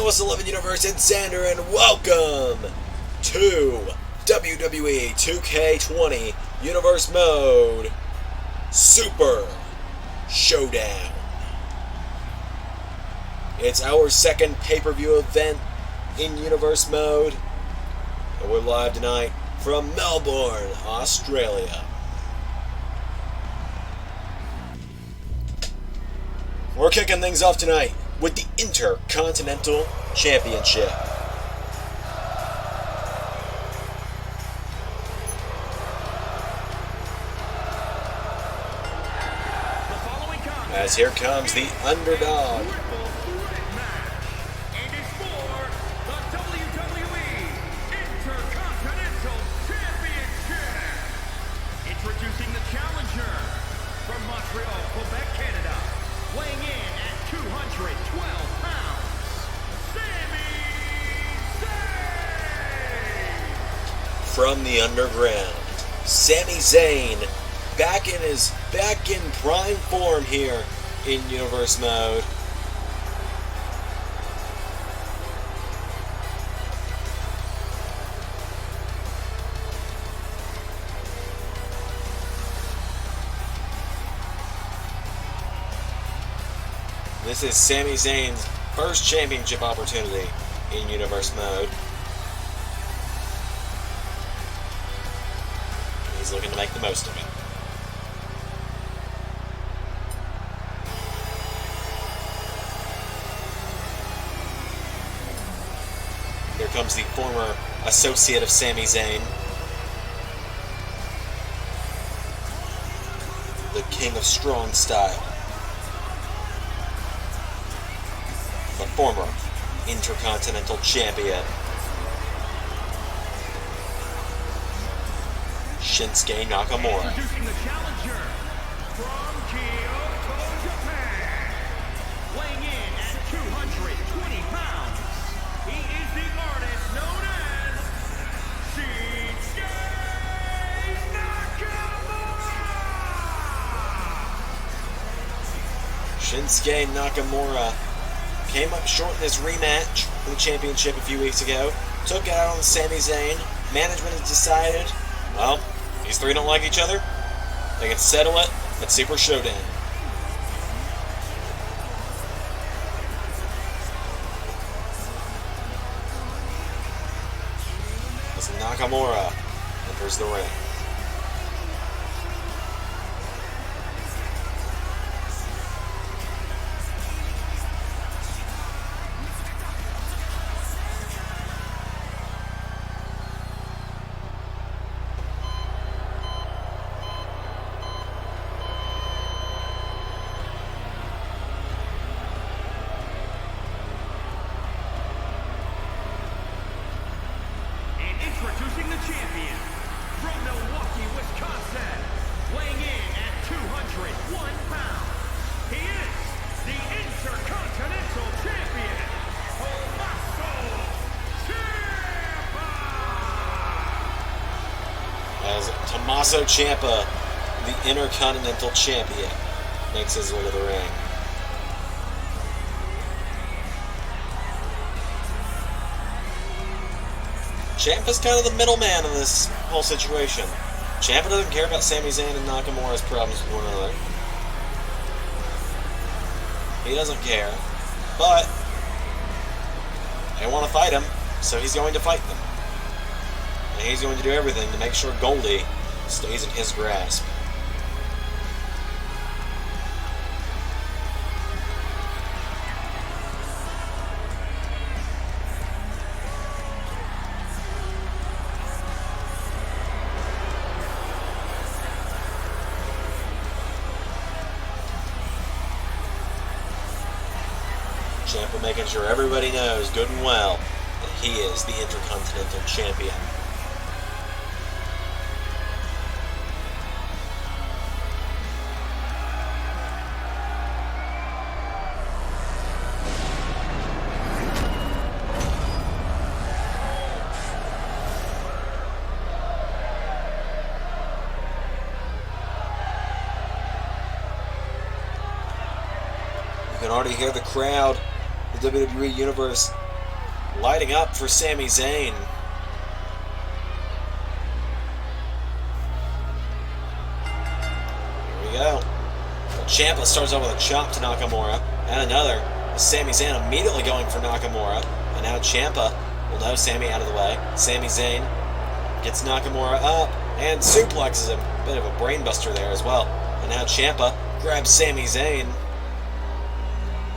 What's 11 Universe, it's Xander, and welcome to WWE 2K20 Universe Mode Super Showdown. It's our second pay-per-view event in Universe Mode, and we're live tonight from Melbourne, Australia. We're kicking things off tonight with the Intercontinental Championship. As here comes the underdog. And it's for the WWE Intercontinental Championship. Introducing the challenger from Montreal, Quebec, Canada, weighing in at 212 pounds, Sami Zayn. From the underground, Sami Zayn back in prime form here in Universe Mode. This is Sami Zayn's first championship opportunity in Universe Mode. He's looking to make the most of it. Here comes the former associate of Sami Zayn, the King of Strong Style, the former Intercontinental Champion, Shinsuke Nakamura. Introducing the challenger from Kyoto, Japan, weighing in at 220 pounds. He is the artist known as Shinsuke Nakamura. Shinsuke Nakamura came up short in his rematch for the championship a few weeks ago. Took it out on Sami Zayn. Management has decided, well, these three don't like each other. They can settle it at Super Showdown. As Nakamura enters the ring. Introducing the champion from Milwaukee, Wisconsin, weighing in at 201 pounds. He is the Intercontinental Champion, Tomasso Ciampa. As Tomasso Ciampa, the Intercontinental Champion, makes his way to the ring. Ciampa's kind of the middleman in this whole situation. Ciampa doesn't care about Sami Zayn and Nakamura's problems with one another. He doesn't care. But they want to fight him, so he's going to fight them. And he's going to do everything to make sure Goldie stays in his grasp. Ciampa making sure everybody knows good and well that he is the Intercontinental Champion. You can already hear the crowd, the WWE Universe lighting up for Sami Zayn. Here we go. Ciampa starts off with a chop to Nakamura, and another. Sami Zayn immediately going for Nakamura, and now Ciampa will know Sami out of the way. Sami Zayn gets Nakamura up and suplexes him. Bit of a brainbuster there as well. And now Ciampa grabs Sami Zayn,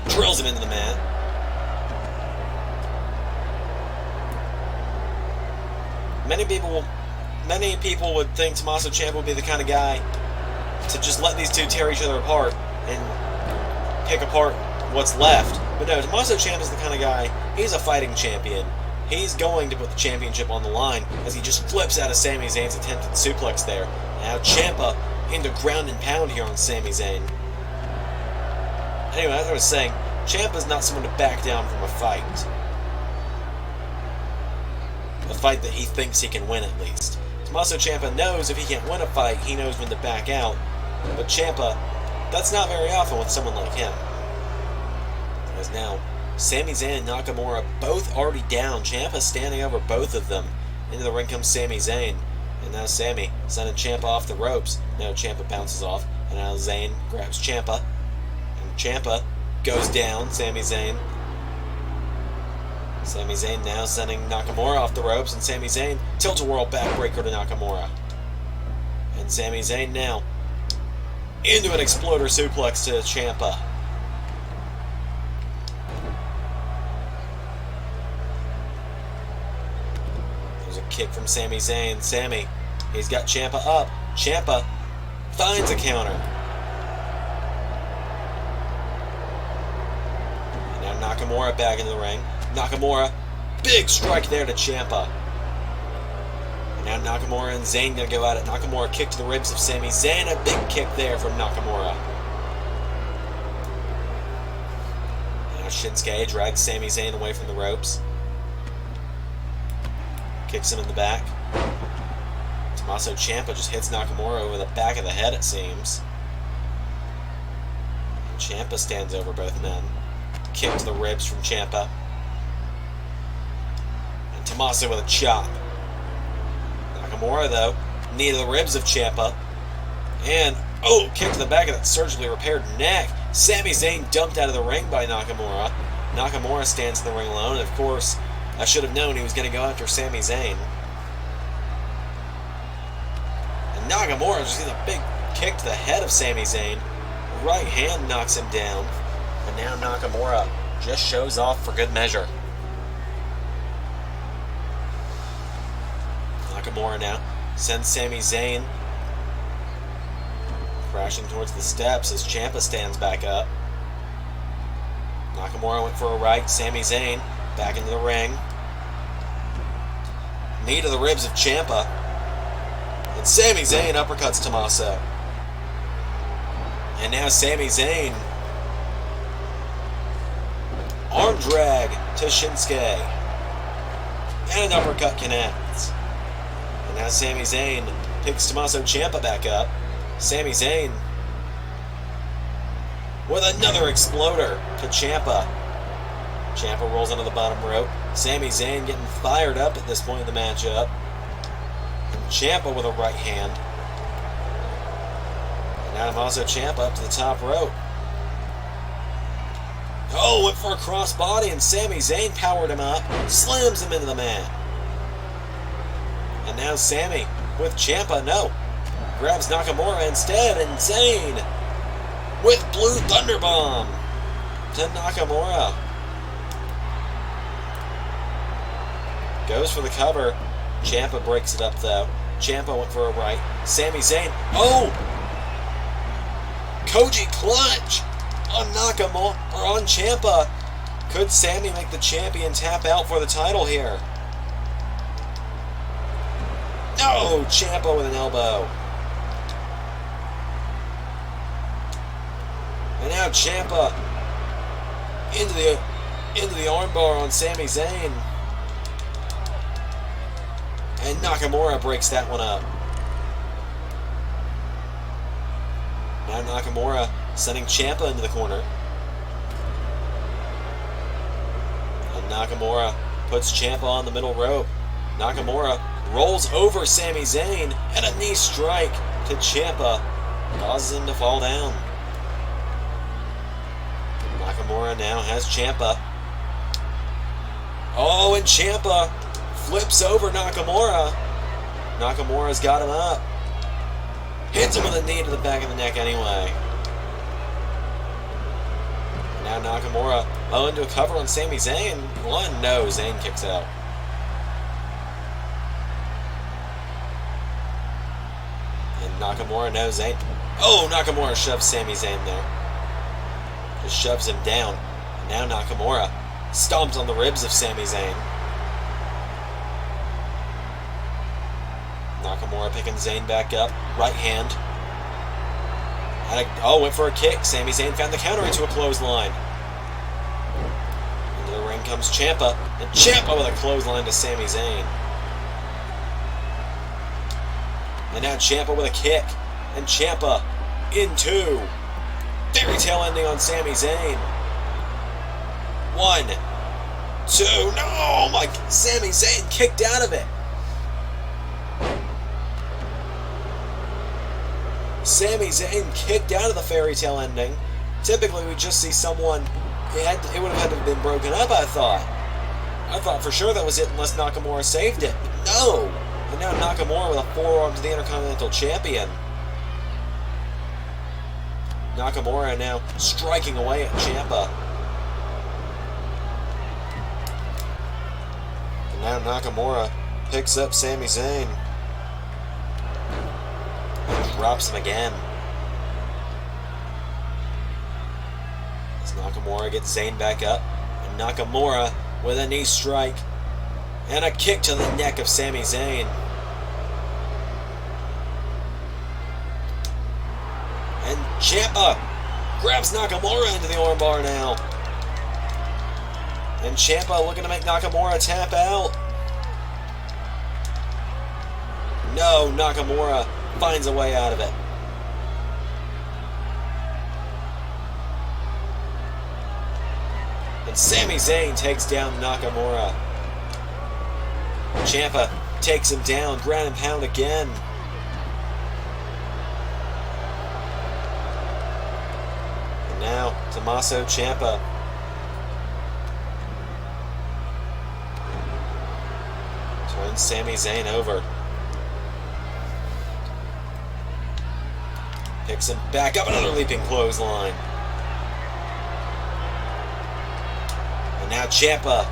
drills him into the mat. Many people would think Tomasso Ciampa would be the kind of guy to just let these two tear each other apart and pick apart what's left. But no, Tomasso Ciampa is the kind of guy, he's a fighting champion. He's going to put the championship on the line as he just flips out of Sami Zayn's attempted suplex there. Now Ciampa into ground and pound here on Sami Zayn. Anyway, as I was saying, Ciampa's not someone to back down from a fight. A fight that he thinks he can win at least. Tomasso Ciampa knows if he can't win a fight, he knows when to back out. But Ciampa, that's not very often with someone like him. As now, Sami Zayn and Nakamura both already down. Ciampa standing over both of them. Into the ring comes Sami Zayn. And now Sami sending Ciampa off the ropes. Now Ciampa bounces off. And now Zayn grabs Ciampa. And Ciampa goes down. Sami Zayn. Sami Zayn now sending Nakamura off the ropes. And Sami Zayn tilt-a-whirl backbreaker to Nakamura. And Sami Zayn now into an exploder suplex to Ciampa. There's a kick from Sami Zayn. Sami, he's got Ciampa up. Ciampa finds a counter. And now Nakamura back into the ring. Nakamura, big strike there to Ciampa. And now Nakamura and Zayn gonna go at it. Nakamura kick to the ribs of Sami Zayn. A big kick there from Nakamura. And now Shinsuke drags Sami Zayn away from the ropes. Kicks him in the back. Tomasso Ciampa just hits Nakamura over the back of the head, it seems. And Ciampa stands over both men. Kick to the ribs from Ciampa. And Tomasso with a chop. Nakamura, though, knee to the ribs of Ciampa. And, oh, kick to the back of that surgically repaired neck. Sami Zayn dumped out of the ring by Nakamura. Nakamura stands in the ring alone, and of course, I should have known he was going to go after Sami Zayn. And Nakamura just gets a big kick to the head of Sami Zayn. Right hand knocks him down. And now Nakamura just shows off for good measure. Nakamura now sends Sami Zayn crashing towards the steps as Ciampa stands back up. Nakamura went for a right. Sami Zayn back into the ring. Knee to the ribs of Ciampa. And Sami Zayn uppercuts Tomasso. And now Sami Zayn. Arm drag to Shinsuke. And an uppercut connects. And now Sami Zayn picks Tomasso Ciampa back up. Sami Zayn with another exploder to Ciampa. Ciampa rolls onto the bottom rope. Sami Zayn getting fired up at this point in the matchup. And Ciampa with a right hand. And now Tomasso Ciampa up to the top rope. Oh, went for a crossbody and Sami Zayn powered him up. Slams him into the mat. And now Sami with Ciampa, no. Grabs Nakamura instead, and Zayn with Blue Thunder Bomb to Nakamura. Goes for the cover. Ciampa breaks it up though. Ciampa went for a right. Sami Zayn. Oh! Koji clutch on Nakamura, or on Ciampa. Could Sami make the champion tap out for the title here? No! Ciampa with an elbow. And now Ciampa into the armbar on Sami Zayn. And Nakamura breaks that one up. Now Nakamura sending Ciampa into the corner. And Nakamura puts Ciampa on the middle rope. Nakamura rolls over Sami Zayn, and a knee strike to Ciampa causes him to fall down. Nakamura now has Ciampa. Oh, and Ciampa flips over Nakamura. Nakamura's got him up. Hits him with a knee to the back of the neck anyway. Now Nakamura into a cover on Sami Zayn. One, no, Zayn kicks out. And Nakamura, no, Zayn. Oh, Nakamura shoves Sami Zayn there. Just shoves him down. And now Nakamura stomps on the ribs of Sami Zayn. Nakamura picking Zayn back up. Right hand. And went for a kick. Sami Zayn found the counter into a clothesline. Into the ring comes Ciampa. And Ciampa with a clothesline to Sami Zayn. And now Ciampa with a kick. And Ciampa in two. Fairy tale ending on Sami Zayn. 1, 2, no! My Sami Zayn kicked out of it. Sami Zayn kicked out of the fairy tale ending. Typically, we just see someone. It would have had to have been broken up, I thought. I thought for sure that was it unless Nakamura saved it. But no! And now Nakamura with a forearm to the Intercontinental Champion. Nakamura now striking away at Ciampa. And now Nakamura picks up Sami Zayn. And drops him again. As Nakamura gets Zayn back up. And Nakamura with a knee strike. And a kick to the neck of Sami Zayn. And Ciampa grabs Nakamura into the armbar now. And Ciampa looking to make Nakamura tap out. No, Nakamura finds a way out of it. And Sami Zayn takes down Nakamura. Ciampa takes him down, ground and pound again. And now, Tomasso Ciampa. Turns Sami Zayn over. Picks him back up, another leaping clothesline. And now Ciampa.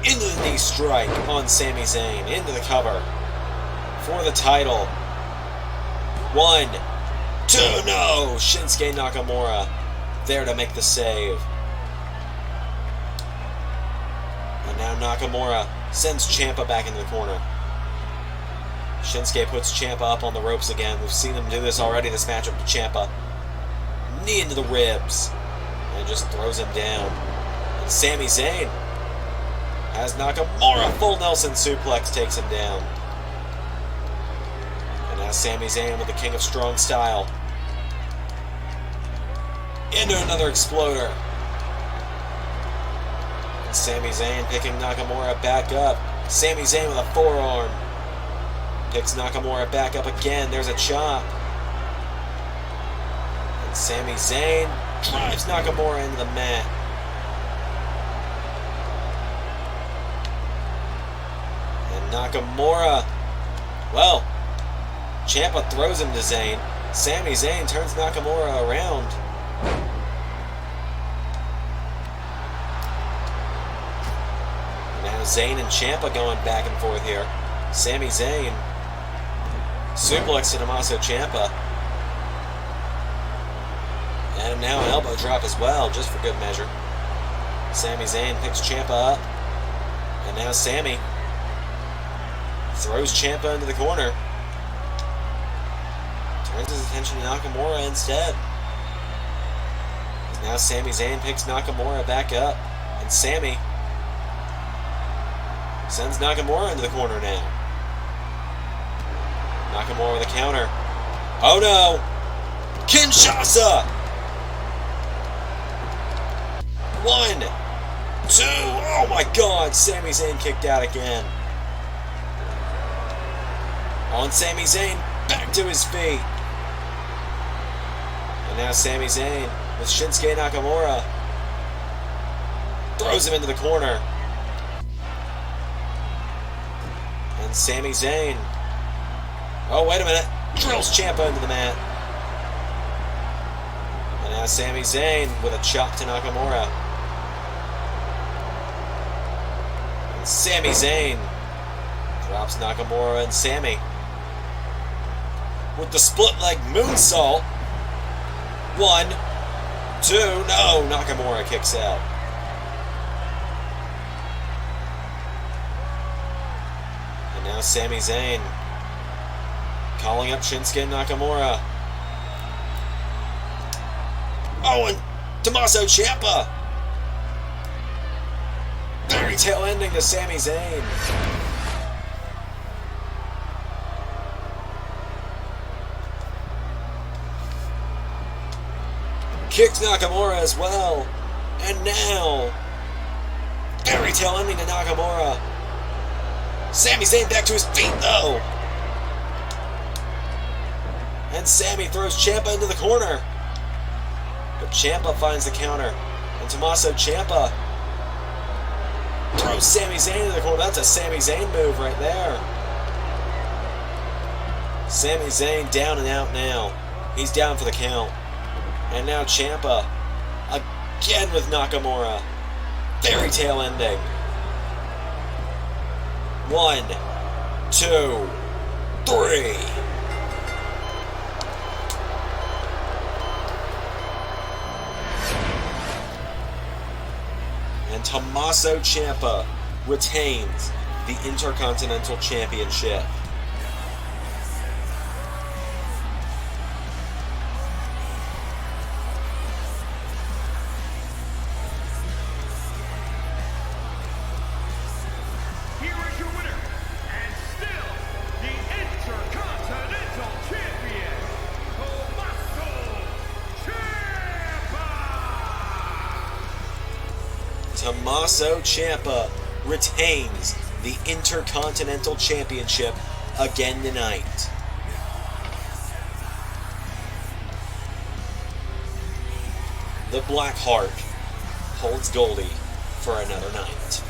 Into the knee strike on Sami Zayn. Into the cover. For the title. 1, 2, no! Shinsuke Nakamura there to make the save. And now Nakamura sends Ciampa back into the corner. Shinsuke puts Ciampa up on the ropes again. We've seen him do this already, this matchup to Ciampa. Knee into the ribs. And just throws him down. And Sami Zayn has Nakamura. Full Nelson suplex takes him down. And now Sami Zayn with the King of Strong Style. Into another exploder. And Sami Zayn picking Nakamura back up. Sami Zayn with a forearm. Picks Nakamura back up again. There's a chop. And Sami Zayn drives Nakamura into the mat. And Nakamura, well, Ciampa throws him to Zayn. Sami Zayn turns Nakamura around. Now Zayn and Ciampa going back and forth here. Sami Zayn suplex to Tomasso Ciampa. And now an elbow drop as well, just for good measure. Sami Zayn picks Ciampa up. And now Sami throws Ciampa into the corner. Turns his attention to Nakamura instead. And now Sami Zayn picks Nakamura back up. And Sami sends Nakamura into the corner now. Nakamura with a counter. Oh no! Kinshasa! 1, 2, oh my god, Sami Zayn kicked out again. On Sami Zayn, back to his feet. And now Sami Zayn with Shinsuke Nakamura. Throws him into the corner. And Sami Zayn. Oh, wait a minute. Drills Ciampa into the mat. And now Sami Zayn with a chop to Nakamura. And Sami Zayn drops Nakamura and Sami with the split leg moonsault. 1, 2, no, Nakamura kicks out. And now Sami Zayn calling up Shinsuke Nakamura. Oh, and Tomasso Ciampa. Fairy tale ending to Sami Zayn. Kicked Nakamura as well. And now, fairy tale ending to Nakamura. Sami Zayn back to his feet though. And Sami throws Ciampa into the corner. But Ciampa finds the counter. And Tomasso Ciampa throws Sami Zayn into the corner. That's a Sami Zayn move right there. Sami Zayn down and out now. He's down for the count. And now Ciampa again with Nakamura. Fairy tale ending. 1, 2, 3. And Tomasso Ciampa retains the Intercontinental Championship. Tomasso Ciampa retains the Intercontinental Championship again tonight. The Blackheart holds Goldie for another night.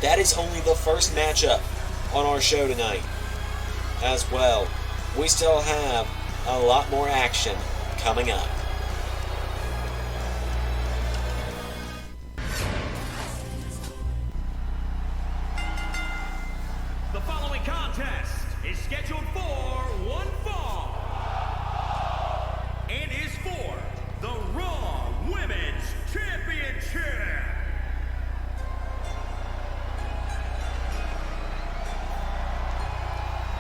That is only the first matchup on our show tonight. As well, we still have a lot more action coming up. Contest is scheduled for one fall and is for the Raw Women's Championship.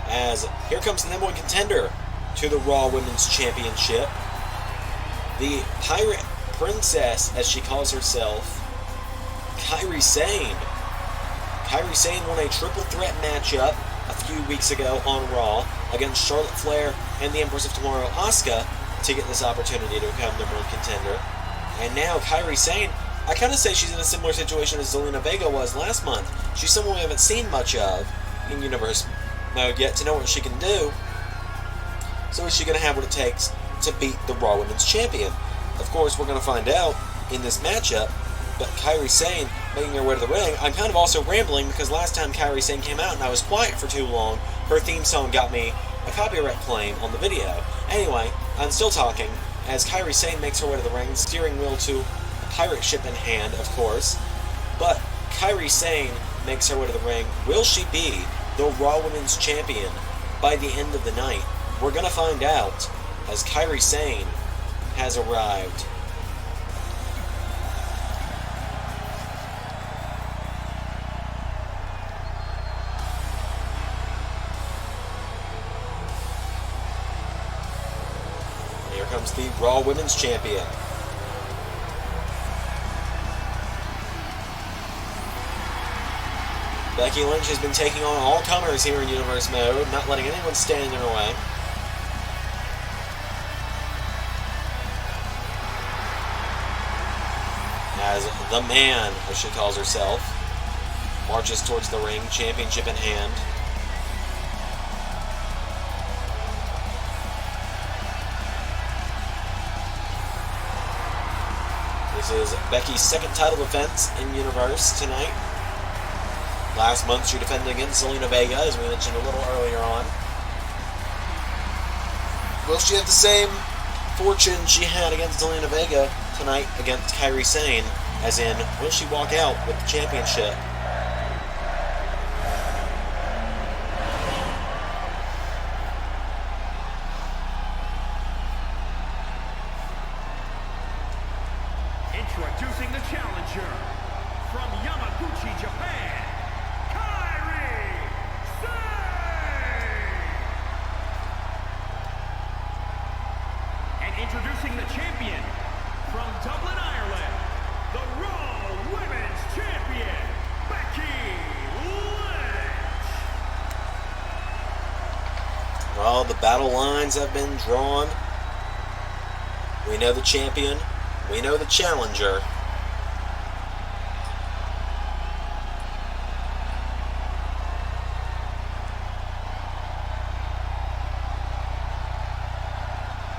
As here comes the number one contender to the Raw Women's Championship, the Pirate Princess, as she calls herself, Kairi Sane. Kairi Sane won a triple threat matchup a few weeks ago on Raw against Charlotte Flair and the Empress of Tomorrow, Asuka, to get this opportunity to become number one contender. And now Kairi Sane, I kind of say she's in a similar situation as Zelina Vega was last month. She's someone we haven't seen much of in Universe mode yet to know what she can do. So is she going to have what it takes to beat the Raw Women's Champion? Of course, we're going to find out in this matchup. But Kairi Sane making her way to the ring. I'm kind of also rambling because last time Kairi Sane came out and I was quiet for too long, her theme song got me a copyright claim on the video. Anyway, I'm still talking as Kairi Sane makes her way to the ring, steering wheel to a pirate ship in hand, of course. But Kairi Sane makes her way to the ring. Will she be the Raw Women's Champion by the end of the night? We're going to find out as Kairi Sane has arrived. Comes the Raw Women's Champion. Becky Lynch has been taking on all comers here in Universe mode, not letting anyone stand in her way. as the Man, as she calls herself, marches towards the ring, championship in hand. This is Becky's second title defense in Universe tonight. Last month she defended against Zelina Vega, as we mentioned a little earlier on. Will she have the same fortune she had against Zelina Vega tonight against Kairi Sane? As in, will she walk out with the championship? Introducing the challenger from Yamaguchi, Japan, Kairi Sane! And introducing the champion from Dublin, Ireland, the Raw Women's Champion, Becky Lynch! Well, the battle lines have been drawn. We know the champion. We know the challenger.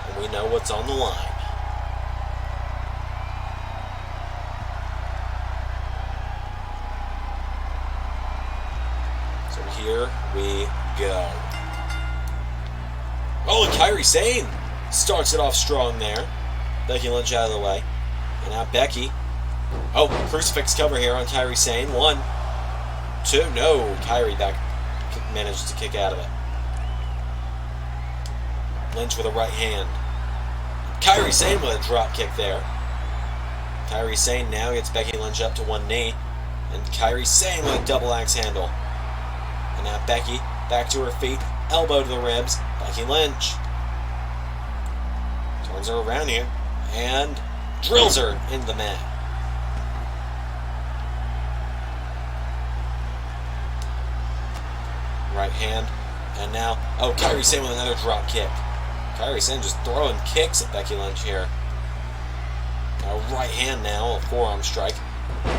And we know what's on the line. So here we go. Oh, and Kairi Sane starts it off strong there. Becky Lynch out of the way. And now Becky. Oh, crucifix cover here on Kairi Sane. 1, 2. No, Kairi back managed to kick out of it. Lynch with a right hand. Kairi Sane with a drop kick there. Kairi Sane now gets Becky Lynch up to one knee. And Kairi Sane with a double axe handle. And now Becky back to her feet. Elbow to the ribs. Becky Lynch turns her around here and drills her into the mat. Right hand. And now, oh, Kairi Sane with another drop kick. Kairi Sane just throwing kicks at Becky Lynch here. Now right hand now, a forearm strike.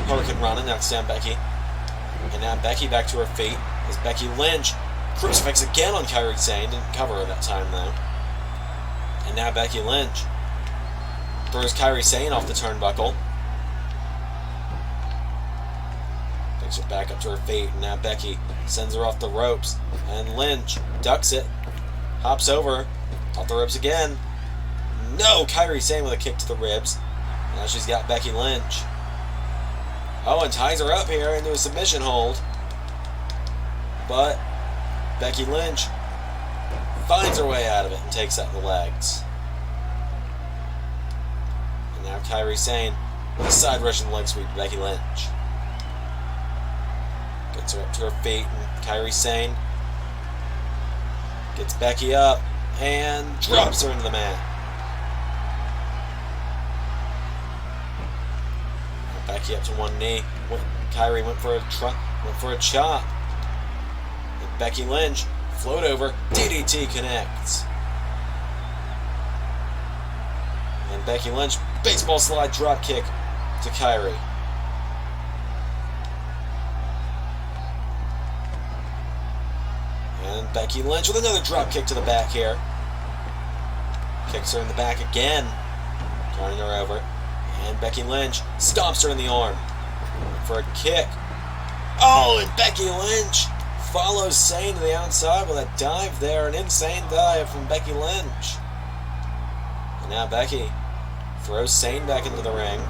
Hurricane running, knocks down Becky. And now Becky back to her feet as Becky Lynch crucifix again on Kairi Sane. Didn't cover her that time though. And now Becky Lynch throws Kairi Sane off the turnbuckle. Takes her back up to her feet. And now Becky sends her off the ropes. And Lynch ducks it. Hops over. Off the ropes again. No! Kairi Sane with a kick to the ribs. Now she's got Becky Lynch. Oh, and ties her up here into a submission hold. But Becky Lynch finds her way out of it and takes out the legs. And now Kairi Sane with a side Russian leg sweep to Becky Lynch. Gets her up to her feet, and Kairi Sane gets Becky up and drops her into the mat. Now Becky up to one knee. Kairi went for a chop. And Becky Lynch float over, DDT connects. And Becky Lynch, baseball slide drop kick to Kairi. And Becky Lynch with another drop kick to the back here. Kicks her in the back again, turning her over. And Becky Lynch stomps her in the arm for a kick. Oh, and Becky Lynch follows Sane to the outside with a dive there, an insane dive from Becky Lynch. And now Becky throws Sane back into the ring.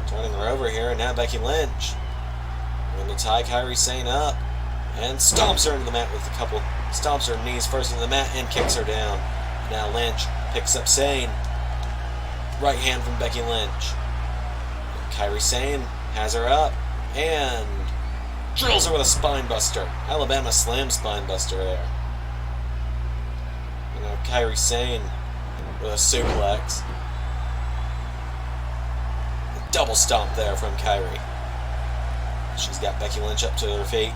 Turning her over here, and now Becky Lynch going to tie Kairi Sane up and stomps her into the mat with a couple, stomps her knees first into the mat and kicks her down. Now Lynch picks up Sane. Right hand from Becky Lynch. And Kairi Sane has her up and drills her with a spine buster. Alabama Slam spine buster there. And now Kairi Sane with a suplex. A double stomp there from Kairi. She's got Becky Lynch up to her feet.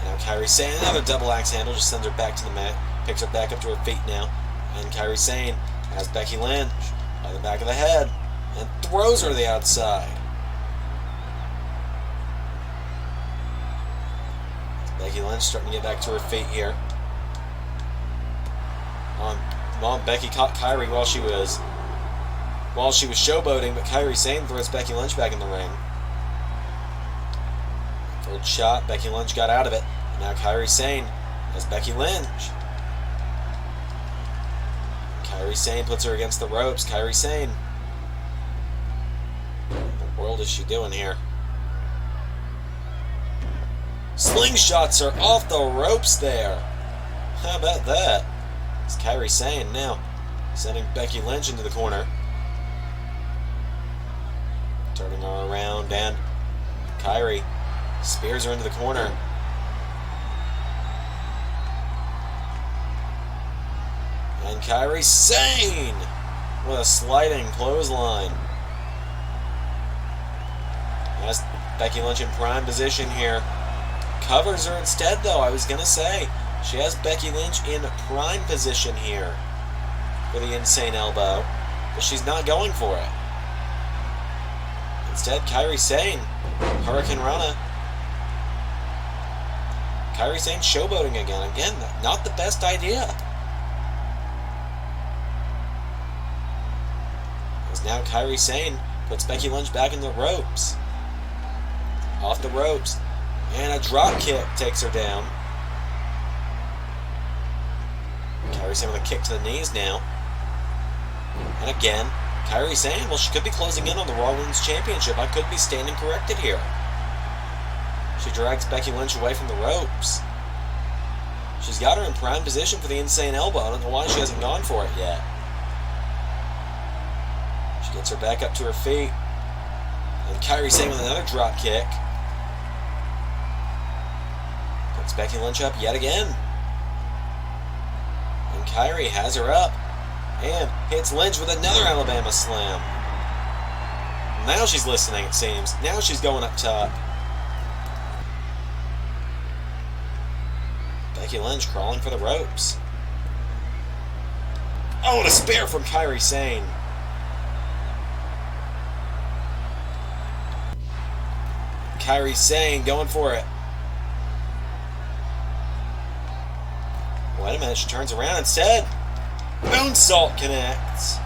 Now Kairi Sane, another double axe handle, just sends her back to the mat. Picks her back up to her feet now. And Kairi Sane has Becky Lynch. by the back of the head and throws her to the outside. Becky Lynch starting to get back to her feet here. Becky caught Kairi while she was showboating, but Kairi Sane throws Becky Lynch back in the ring. Third shot, Becky Lynch got out of it. And now Kairi Sane has Becky Lynch. Kairi Sane puts her against the ropes. Kairi Sane. What the world is she doing here? Slingshots are off the ropes there. How about that? It's Kairi Sane now sending Becky Lynch into the corner. Turning her around, and Kairi spears her into the corner. And Kairi Sane with a sliding clothesline. That's Becky Lynch in prime position here. Covers her instead, though. I was going to say, she has Becky Lynch in prime position here for the insane elbow, but she's not going for it. Instead, Kairi Sane, Hurricane Rana. Kairi Sane showboating again. Again, not the best idea. As now Kairi Sane puts Becky Lynch back in the ropes. Off the ropes. And a drop kick takes her down. Kairi Sane with a kick to the knees now. And again, Kairi Sane, well, she could be closing in on the Raw Women's Championship. I could be standing corrected here. She drags Becky Lynch away from the ropes. She's got her in prime position for the insane elbow. I don't know why she hasn't gone for it yet. She gets her back up to her feet. And Kairi Sane with another drop kick. Puts Becky Lynch up yet again. And Kairi has her up. And hits Lynch with another Alabama slam. Now she's listening, it seems. Now she's going up top. Becky Lynch crawling for the ropes. Oh, and a spear from Kairi Sane. Kairi Sane going for it. Wait a minute, she turns around instead. Moonsault connects.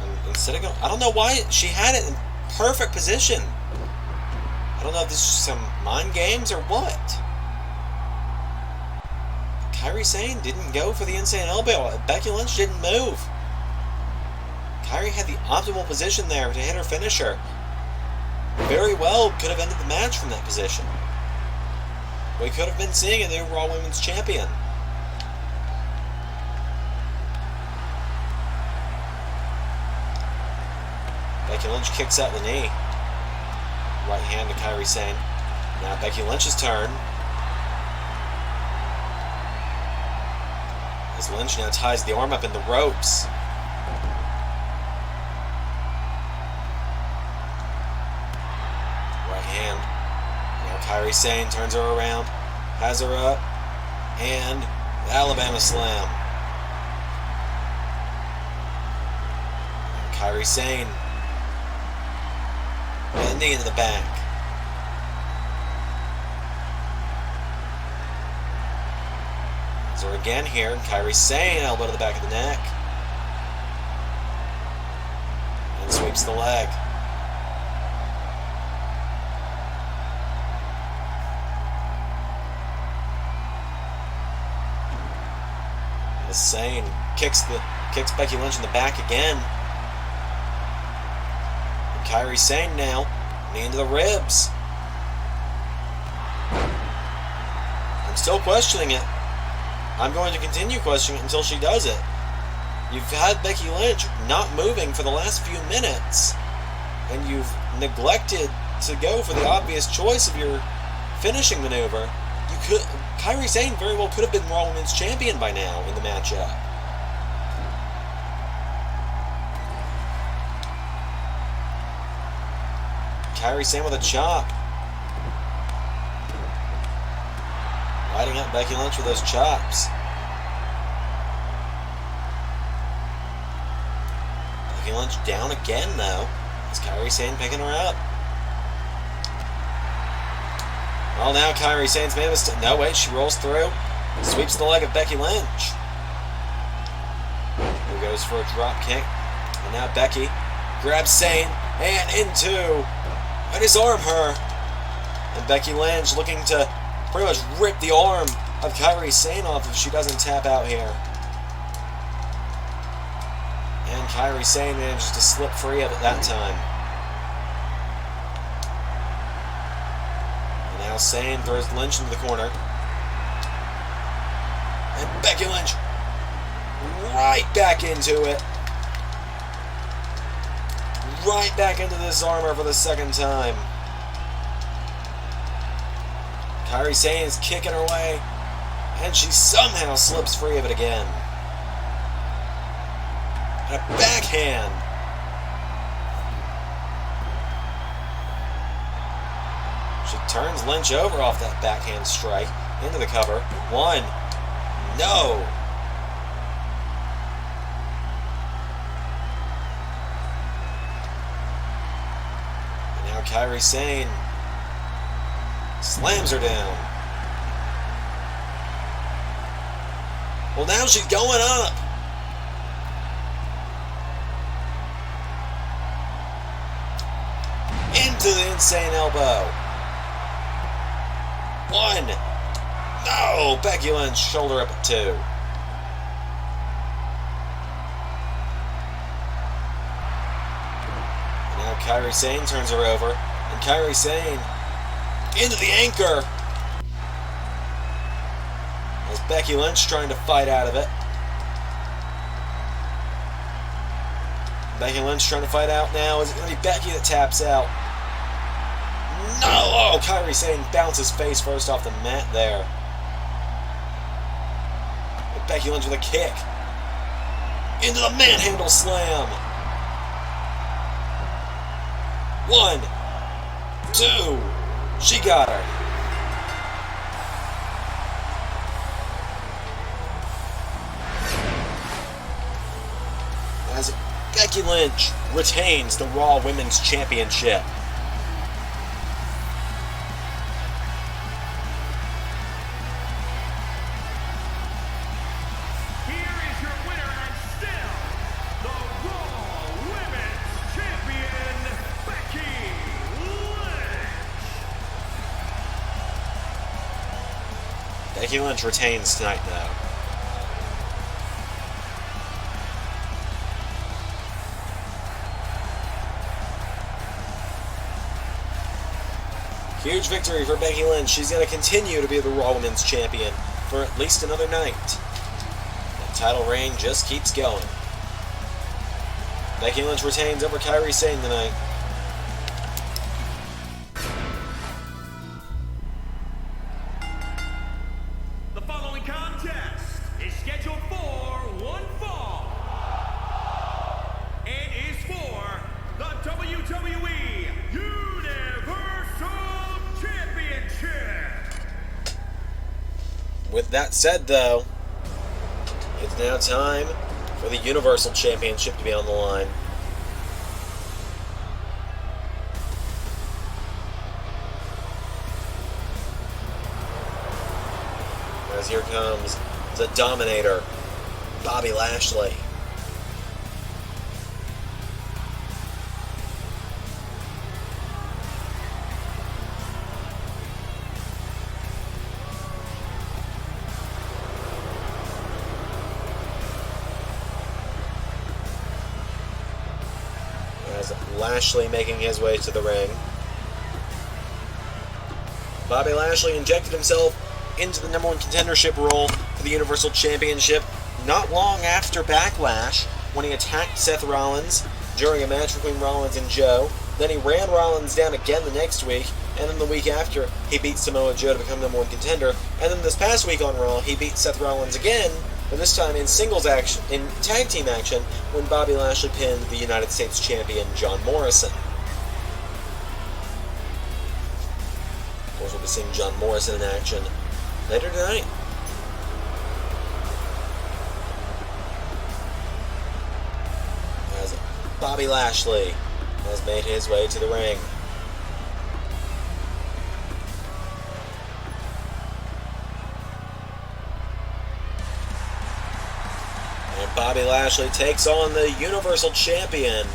And instead of going, I don't know why she had it in perfect position. I don't know if this is some mind games or what. Kairi Sane didn't go for the insane elbow. Becky Lynch didn't move. Kairi had the optimal position there to hit her finisher. Very well could have ended the match from that position. We could have been seeing a new Raw Women's Champion. Becky Lynch kicks out the knee. Right hand to Kairi Sane. Now Becky Lynch's turn. As Lynch now ties the arm up in the ropes. Kairi Sane turns her around, has her up, and the Alabama slam. Kairi Sane with a knee into the back. Has her again here, Kairi Sane elbow to the back of the neck. And sweeps the leg. Sane kicks Becky Lynch in the back again. And Kairi Sane now, knee into the ribs. I'm still questioning it. I'm going to continue questioning it until she does it. You've had Becky Lynch not moving for the last few minutes, and you've neglected to go for the obvious choice of your finishing maneuver. Kairi Sane very well could have been Raw Women's Champion by now in the matchup. Kairi Sane with a chop. Lighting up Becky Lynch with those chops. Becky Lynch down again, though. Is Kairi Sane picking her up? Well, now Kairi Sane's made a mistake. No, wait, she rolls through. Sweeps the leg of Becky Lynch. Who goes for a drop kick. And now Becky grabs Sane and disarm her. And Becky Lynch looking to pretty much rip the arm of Kairi Sane off if she doesn't tap out here. And Kairi Sane manages to slip free of it that time. And now Sane throws Lynch into the corner. And Becky Lynch right back into it. Right back into this armor for the second time. Kairi Sane is kicking her way, and she somehow slips free of it again. And a backhand. She turns Lynch over off that backhand strike into the cover. One. No. And now Kairi Sane slams her down. Well, now she's going up. Into the insane elbow. One. No! Becky Lynch, shoulder up at 2. And now Kairi Sane turns her over. And Kairi Sane into the anchor. As Becky Lynch trying to fight out of it. Becky Lynch trying to fight out now. Is it going to be Becky that taps out? No! Oh, Kairi Sane bounces face first off the mat there. And Becky Lynch with a kick. Into the manhandle slam. 1, 2. She got her. As Becky Lynch retains the Raw Women's Championship. Here is your winner and still the Raw Women's Champion, Becky Lynch. Becky Lynch retains tonight, though. Huge victory for Becky Lynch. She's going to continue to be the Raw Women's Champion for at least another night. The title reign just keeps going. Becky Lynch retains over Kairi Sane tonight. The following contest is scheduled for one fall and is for the WWE Universal Championship. With that said, though, it's now time for the Universal Championship to be on the line. As here comes the Dominator, Bobby Lashley. As Lashley making his way to the ring. Bobby Lashley injected himself into the #1 contendership role for the Universal Championship not long after Backlash, when he attacked Seth Rollins during a match between Rollins and Joe. Then he ran Rollins down again the next week, and then the week after, he beat Samoa Joe to become #1 contender. And then this past week on Raw, he beat Seth Rollins again, but this time in singles action, in tag team action, when Bobby Lashley pinned the United States champion John Morrison. Of course, we'll be seeing John Morrison in action later tonight. As Bobby Lashley has made his way to the ring. And Bobby Lashley takes on the Universal Champion.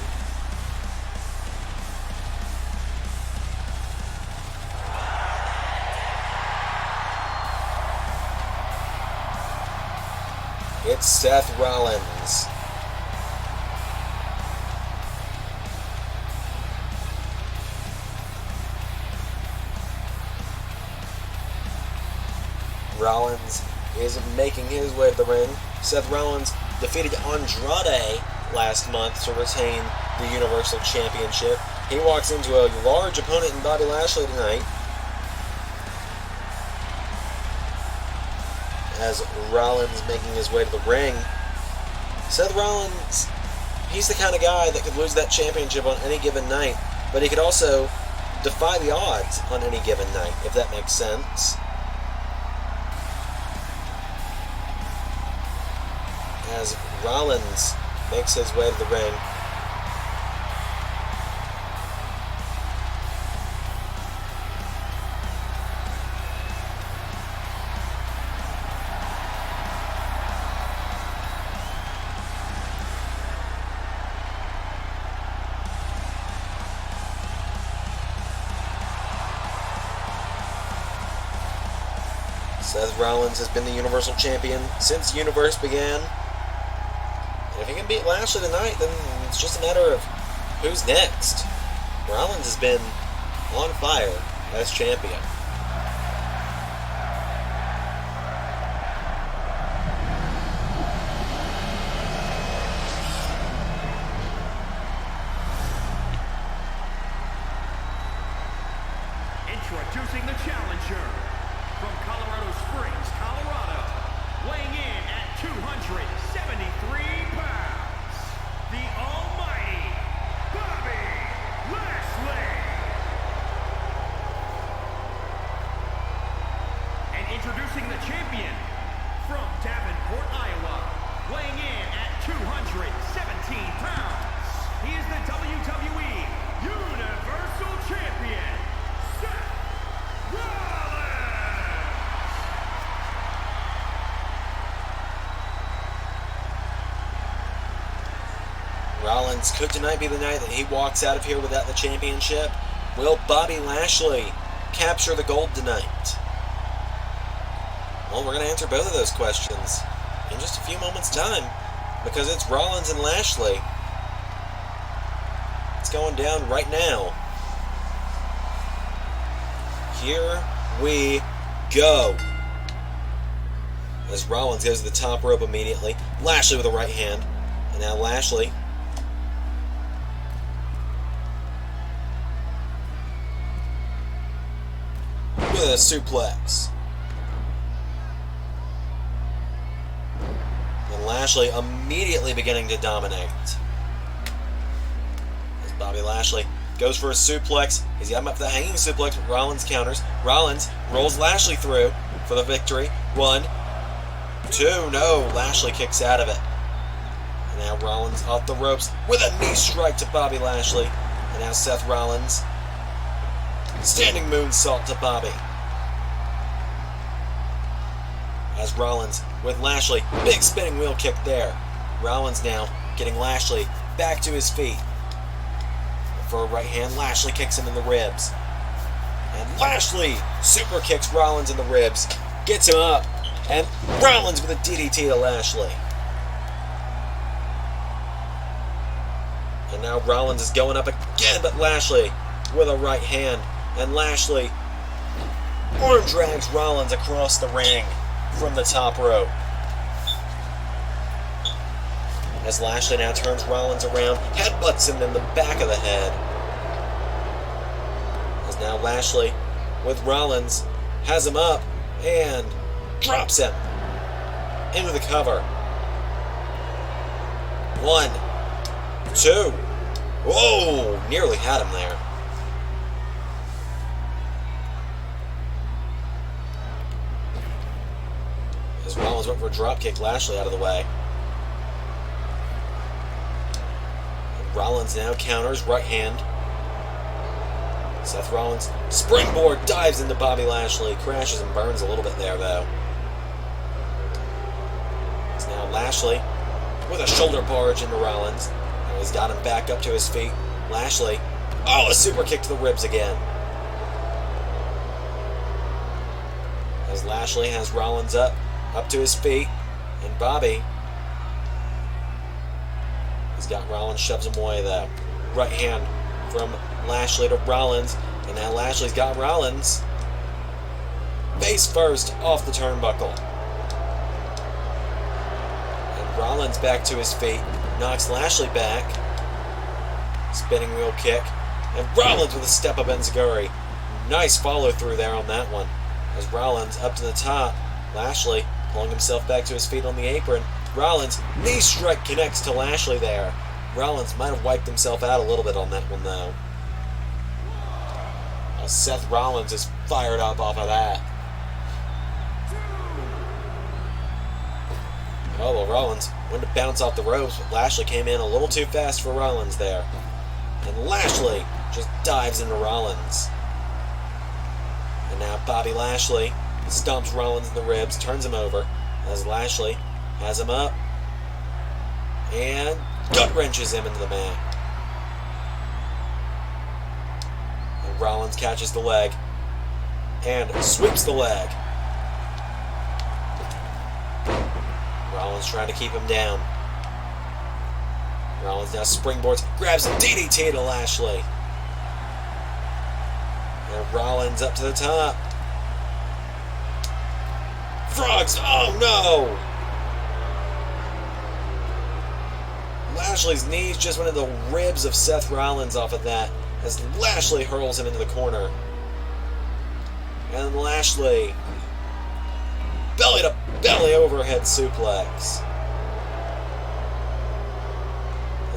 It's Seth Rollins. Rollins is making his way to the ring. Seth Rollins defeated Andrade last month to retain the Universal Championship. He walks into a large opponent in Bobby Lashley tonight. As Rollins making his way to the ring. Seth Rollins, he's the kind of guy that could lose that championship on any given night, but he could also defy the odds on any given night, if that makes sense. As Rollins makes his way to the ring. Seth Rollins has been the Universal Champion since the Universe began. And if he can beat Lashley tonight, then it's just a matter of who's next. Rollins has been on fire as champion. Introducing the challenger from Colorado Springs, Colorado, weighing in at 273 pounds, the almighty Bobby Lashley. And introducing the champion from Davenport, Iowa, weighing in at 217 pounds, he is the WWE Universal Champion, Seth Rollins. Rollins, could tonight be the night that he walks out of here without the championship? Will Bobby Lashley capture the gold tonight? Well, we're going to answer both of those questions in just a few moments' time, because it's Rollins and Lashley. It's going down right now. Here we go. As Rollins goes to the top rope immediately. Lashley with a right hand. And now Lashley with a suplex. And Lashley immediately beginning to dominate. As Bobby Lashley goes for a suplex. He's got him up for the hanging suplex, but Rollins counters. Rollins rolls Lashley through for the victory. 1, 2, no. Lashley kicks out of it. And now Rollins off the ropes with a knee strike to Bobby Lashley. And now Seth Rollins. Standing moonsault to Bobby. As Rollins with Lashley. Big spinning wheel kick there. Rollins now getting Lashley back to his feet. For a right hand, Lashley kicks him in the ribs. And Lashley super kicks Rollins in the ribs. Gets him up. And Rollins with a DDT to Lashley. And now Rollins is going up again, but Lashley with a right hand. And Lashley arm drags Rollins across the ring from the top rope. As Lashley now turns Rollins around, headbutts him in the back of the head. As now Lashley, with Rollins, has him up and drops him into the cover. 1, 2. Whoa! Nearly had him there. Rollins went for a dropkick. Lashley out of the way. And Rollins now counters, right hand. Seth Rollins, springboard, dives into Bobby Lashley. Crashes and burns a little bit there, though. It's now Lashley with a shoulder barge into Rollins. Now he's got him back up to his feet. Lashley, oh, a super kick to the ribs again. As Lashley has Rollins up to his feet. And Bobby, he's got Rollins, shoves him away, though. Right hand from Lashley to Rollins, and now Lashley's got Rollins face first off the turnbuckle. And Rollins back to his feet, knocks Lashley back. Spinning wheel kick, and Rollins with a step up enziguri. Nice follow through there on that one. As Rollins up to the top, Lashley pulling himself back to his feet on the apron. Rollins, knee strike connects to Lashley there. Rollins might have wiped himself out a little bit on that one, though. Seth Rollins is fired up off of that. Oh, well, Rollins went to bounce off the ropes, but Lashley came in a little too fast for Rollins there. And Lashley just dives into Rollins. And now Bobby Lashley stomps Rollins in the ribs, turns him over, as Lashley has him up, and gut wrenches him into the mat. Rollins catches the leg and sweeps the leg. Rollins trying to keep him down. Rollins now springboards, grabs a DDT to Lashley. And Rollins up to the top. Frogs! Oh no! Lashley's knees just went into the ribs of Seth Rollins off of that, as Lashley hurls him into the corner. And Lashley, belly to belly overhead suplex.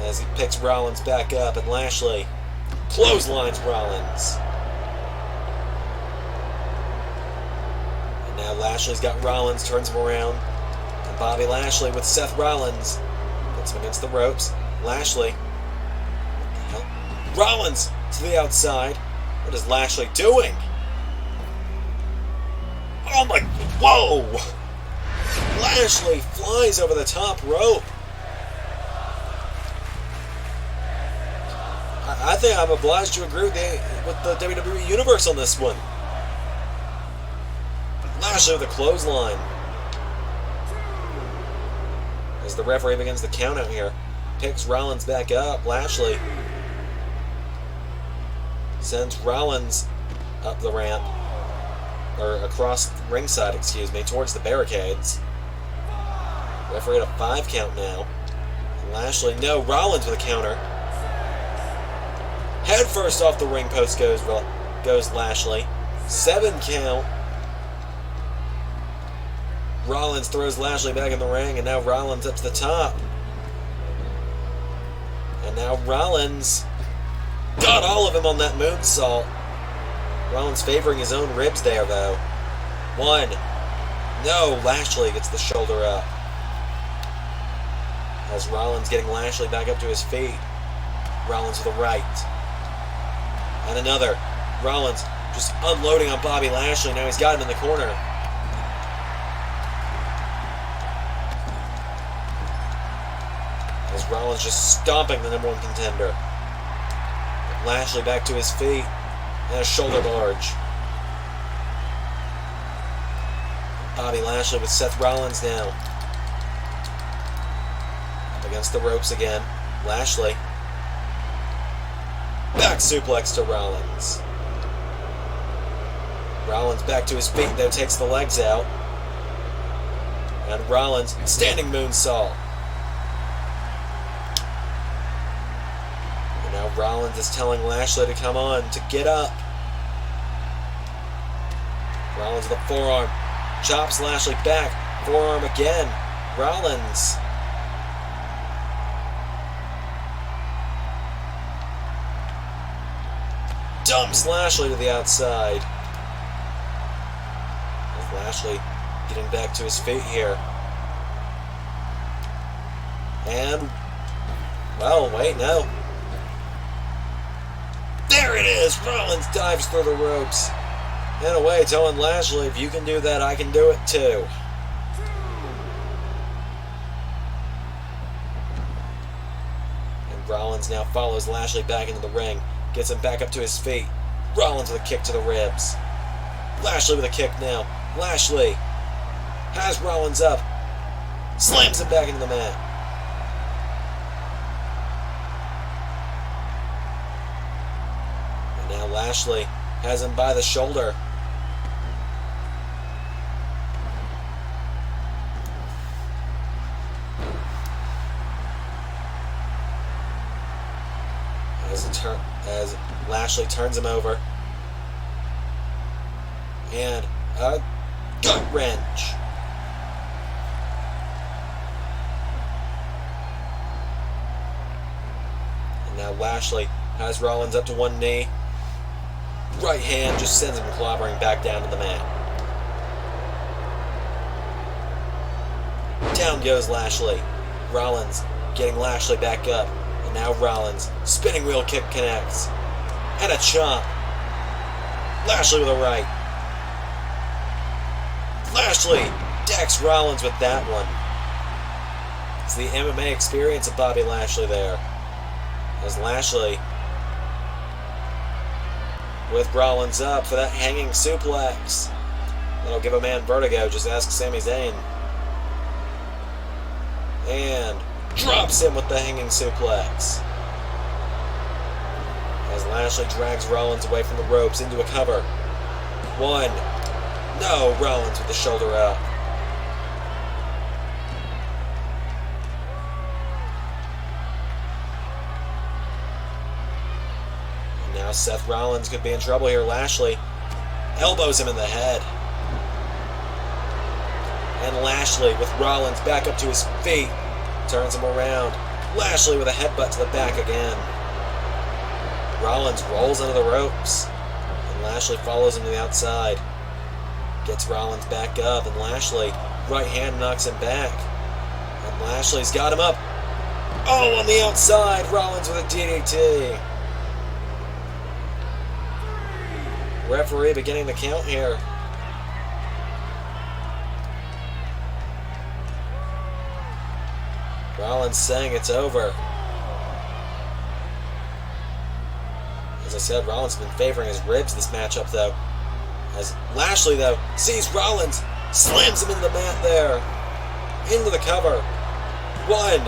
As he picks Rollins back up, and Lashley clotheslines Rollins. And now Lashley's got Rollins, turns him around. And Bobby Lashley with Seth Rollins puts him against the ropes. Lashley, Rollins to the outside. What is Lashley doing? Oh my, whoa! Lashley flies over the top rope. I think I'm obliged to agree with the WWE Universe on this one. Lashley with a clothesline. As the referee begins the count out here, picks Rollins back up. Lashley sends Rollins up the ramp, or across ringside, excuse me, towards the barricades. Referee at a 5 count now. And Lashley, no, Rollins with a counter. Head first off the ring post goes Lashley. 7 count. Rollins throws Lashley back in the ring, and now Rollins up to the top. And now Rollins got all of him on that moonsault. Rollins favoring his own ribs there, though. 1. No, Lashley gets the shoulder up. As Rollins getting Lashley back up to his feet. Rollins with a right. And another. Rollins just unloading on Bobby Lashley. Now he's got him in the corner. As Rollins just stomping the #1 contender. Lashley back to his feet. And a shoulder barge. Bobby Lashley with Seth Rollins now. Up against the ropes again. Lashley. Back suplex to Rollins. Rollins back to his feet, though, takes the legs out. And Rollins, standing moonsault. And now Rollins is telling Lashley to come on, to get up. Rollins with a forearm. Chops Lashley back. Forearm again. Rollins. Dumps Lashley to the outside. As Lashley getting back to his feet here. And, well, wait, no. There it is! Rollins dives through the ropes. In a way, telling Lashley, if you can do that, I can do it too. And Rollins now follows Lashley back into the ring. Gets him back up to his feet. Rollins with a kick to the ribs. Lashley with a kick now. Lashley has Rollins up. Slams him back into the mat. And now Lashley has him by the shoulder. As Lashley turns him over. And a gut wrench. And now Lashley has Rollins up to one knee. Right hand just sends him clobbering back down to the mat. Down goes Lashley. Rollins getting Lashley back up. And now Rollins. Spinning wheel kick connects. And a chomp. Lashley with a right. Lashley decks Rollins with that one. It's the MMA experience of Bobby Lashley there. As Lashley with Rollins up for that hanging suplex. That'll give a man vertigo, just ask Sami Zayn. And drops him with the hanging suplex. As Lashley drags Rollins away from the ropes into a cover. One. No, Rollins with the shoulder up. And now Seth Rollins could be in trouble here. Lashley elbows him in the head. And Lashley with Rollins back up to his feet. Turns him around. Lashley with a headbutt to the back again. Rollins rolls under the ropes. And Lashley follows him to the outside. Gets Rollins back up. And Lashley, right hand knocks him back. And Lashley's got him up. Oh, on the outside. Rollins with a DDT. Referee beginning the count here. Rollins saying it's over. As I said, Rollins has been favoring his ribs this matchup, though. As Lashley, though, sees Rollins, slams him into the mat there. Into the cover. One.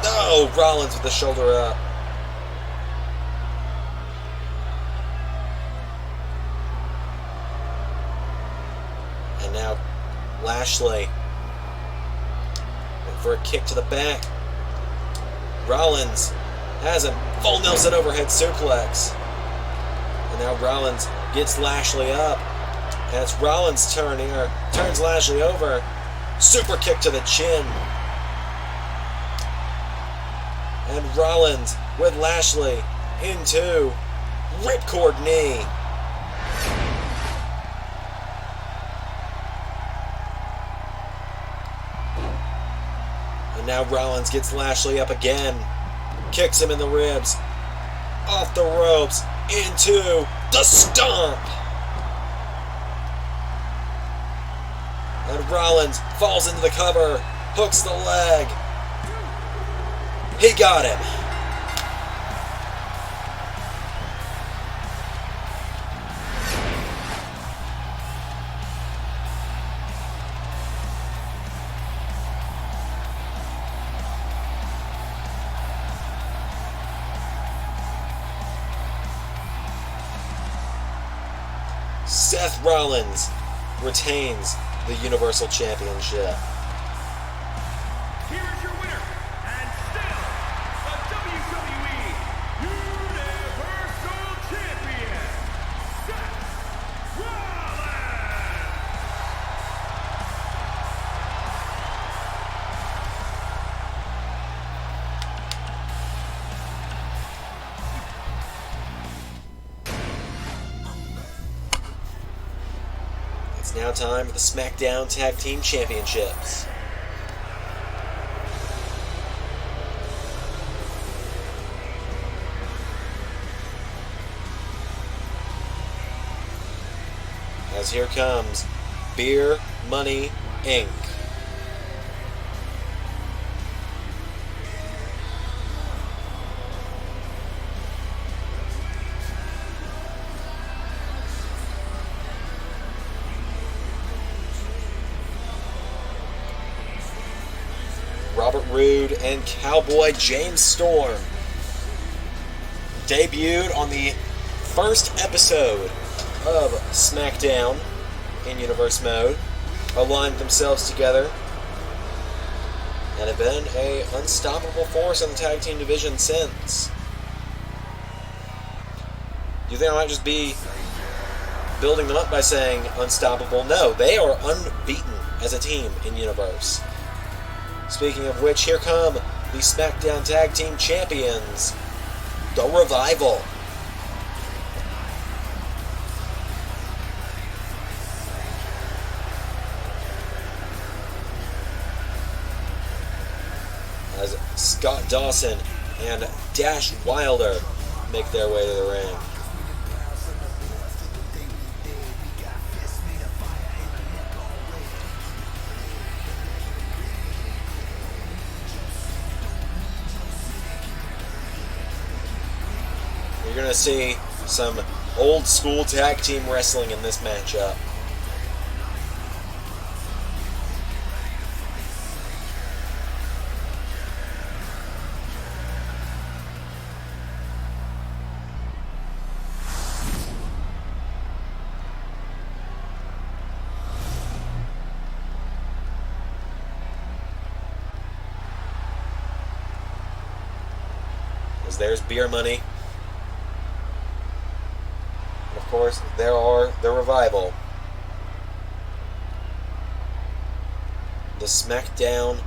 No, Rollins with the shoulder up. And now Lashley for a kick to the back. Rollins has him. Full Nelson overhead suplex. And now Rollins gets Lashley up. And it's Rollins' turn here. Turns Lashley over. Super kick to the chin. And Rollins with Lashley into ripcord knee. And now Rollins gets Lashley up again. Kicks him in the ribs. Off the ropes. Into the stomp. And Rollins falls into the cover. Hooks the leg. He got him. Seth Rollins retains the Universal Championship. Here is your winner, and still the WWE Universal Champion, Seth Rollins! It's now time for the Smackdown Tag Team Championships. as here comes Beer Money Inc. Robert Roode and Cowboy James Storm debuted on the first episode of Smackdown in Universe Mode, aligned themselves together, and have been an unstoppable force in the tag team division since. You think I might just be building them up by saying unstoppable? No, they are unbeaten as a team in Universe. Speaking of which, here come the SmackDown Tag Team Champions, The Revival. As Scott Dawson and Dash Wilder make their way to the ring. You're going to see some old school tag team wrestling in this matchup. As there's Beer Money. Of course, there are the Revival. The SmackDown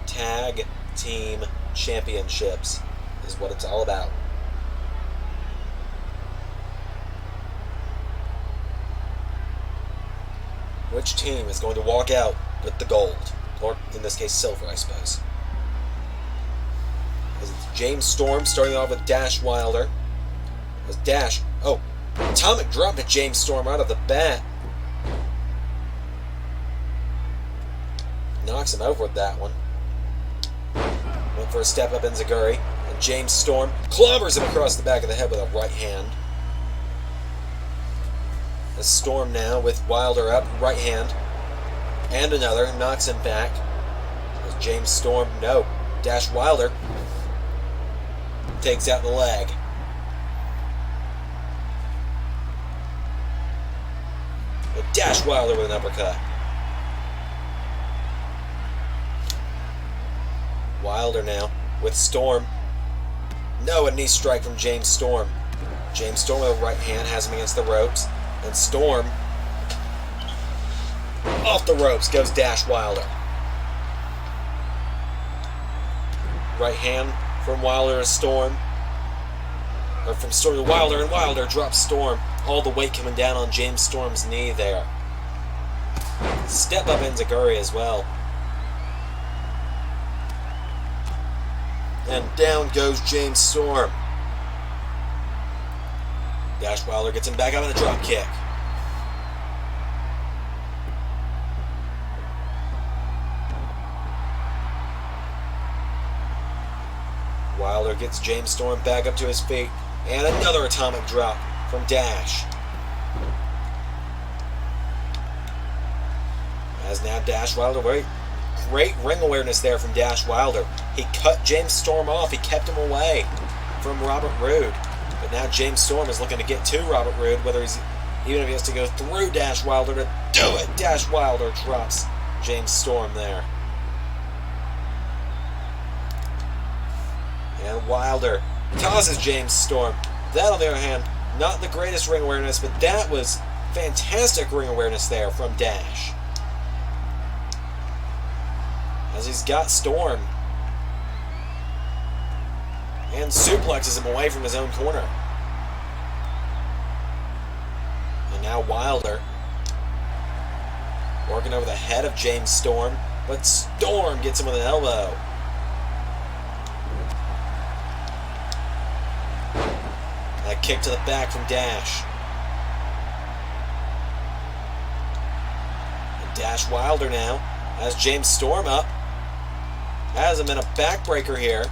Tag Team Championships is what it's all about. Which team is going to walk out with the gold? Or, in this case, silver, I suppose. As it's James Storm starting off with Dash Wilder. As Dash... Oh, atomic drop to James Storm right off the bat. Knocks him over with that one. Went for a step up Enziguri. And James Storm clobbers him across the back of the head with a right hand. As Storm now with Wilder up, right hand. And another, knocks him back. As James Storm, no. Dash Wilder takes out the leg. Dash Wilder with an uppercut. Wilder now with Storm. No, a knee strike from James Storm. James Storm with a right hand has him against the ropes. And Storm off the ropes goes Dash Wilder. Right hand from Wilder to Storm. Or from Storm to Wilder, and Wilder drops Storm. All the weight coming down on James Storm's knee there. Step up Enziguri as well. And down goes James Storm. Dash Wilder gets him back up in a drop kick. Wilder gets James Storm back up to his feet. And another atomic drop from Dash. As now Dash Wilder, great ring awareness there from Dash Wilder. He cut James Storm off. He kept him away from Robert Roode. But now James Storm is looking to get to Robert Roode, even if he has to go through Dash Wilder to do it. Dash Wilder drops James Storm there. And Wilder tosses James Storm. That, on the other hand, not the greatest ring awareness, but that was fantastic ring awareness there from Dash. As he's got Storm. And suplexes him away from his own corner. And now Wilder working over the head of James Storm, but Storm gets him with an elbow. A kick to the back from Dash. Dash Wilder now. Has James Storm up. Has him in a backbreaker here.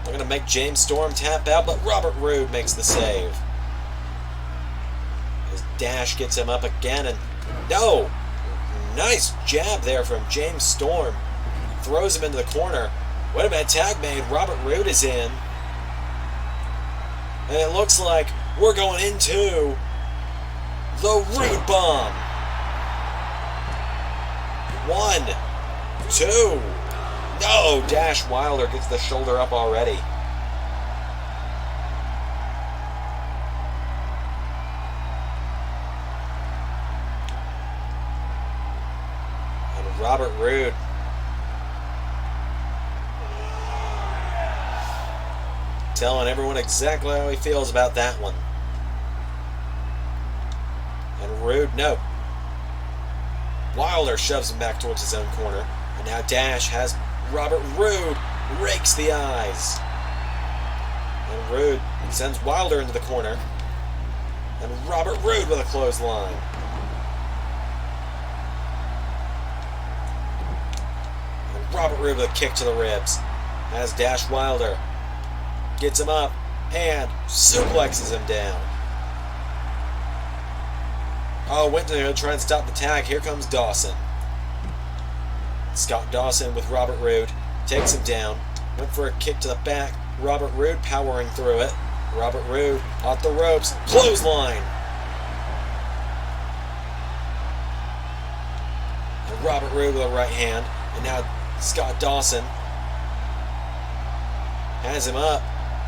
They're going to make James Storm tap out, but Robert Roode makes the save. As Dash gets him up again, and no! Nice jab there from James Storm. Throws him into the corner. What a bad tag made. Robert Roode is in. And it looks like we're going into the Roode Bomb. 1, 2. No! Dash Wilder gets the shoulder up already. And Robert Roode telling everyone exactly how he feels about that one. And Roode, no. Wilder shoves him back towards his own corner. And now Dash has Robert Roode rakes the eyes. And Roode sends Wilder into the corner. And Robert Roode with a clothesline. And Robert Roode with a kick to the ribs. Has Dash Wilder. Gets him up and suplexes him down. Oh, went to try and stop the tag. Here comes Dawson. Scott Dawson with Robert Roode. Takes him down. Went for a kick to the back. Robert Roode powering through it. Robert Roode off the ropes. Clothesline. And Robert Roode with a right hand. And now Scott Dawson has him up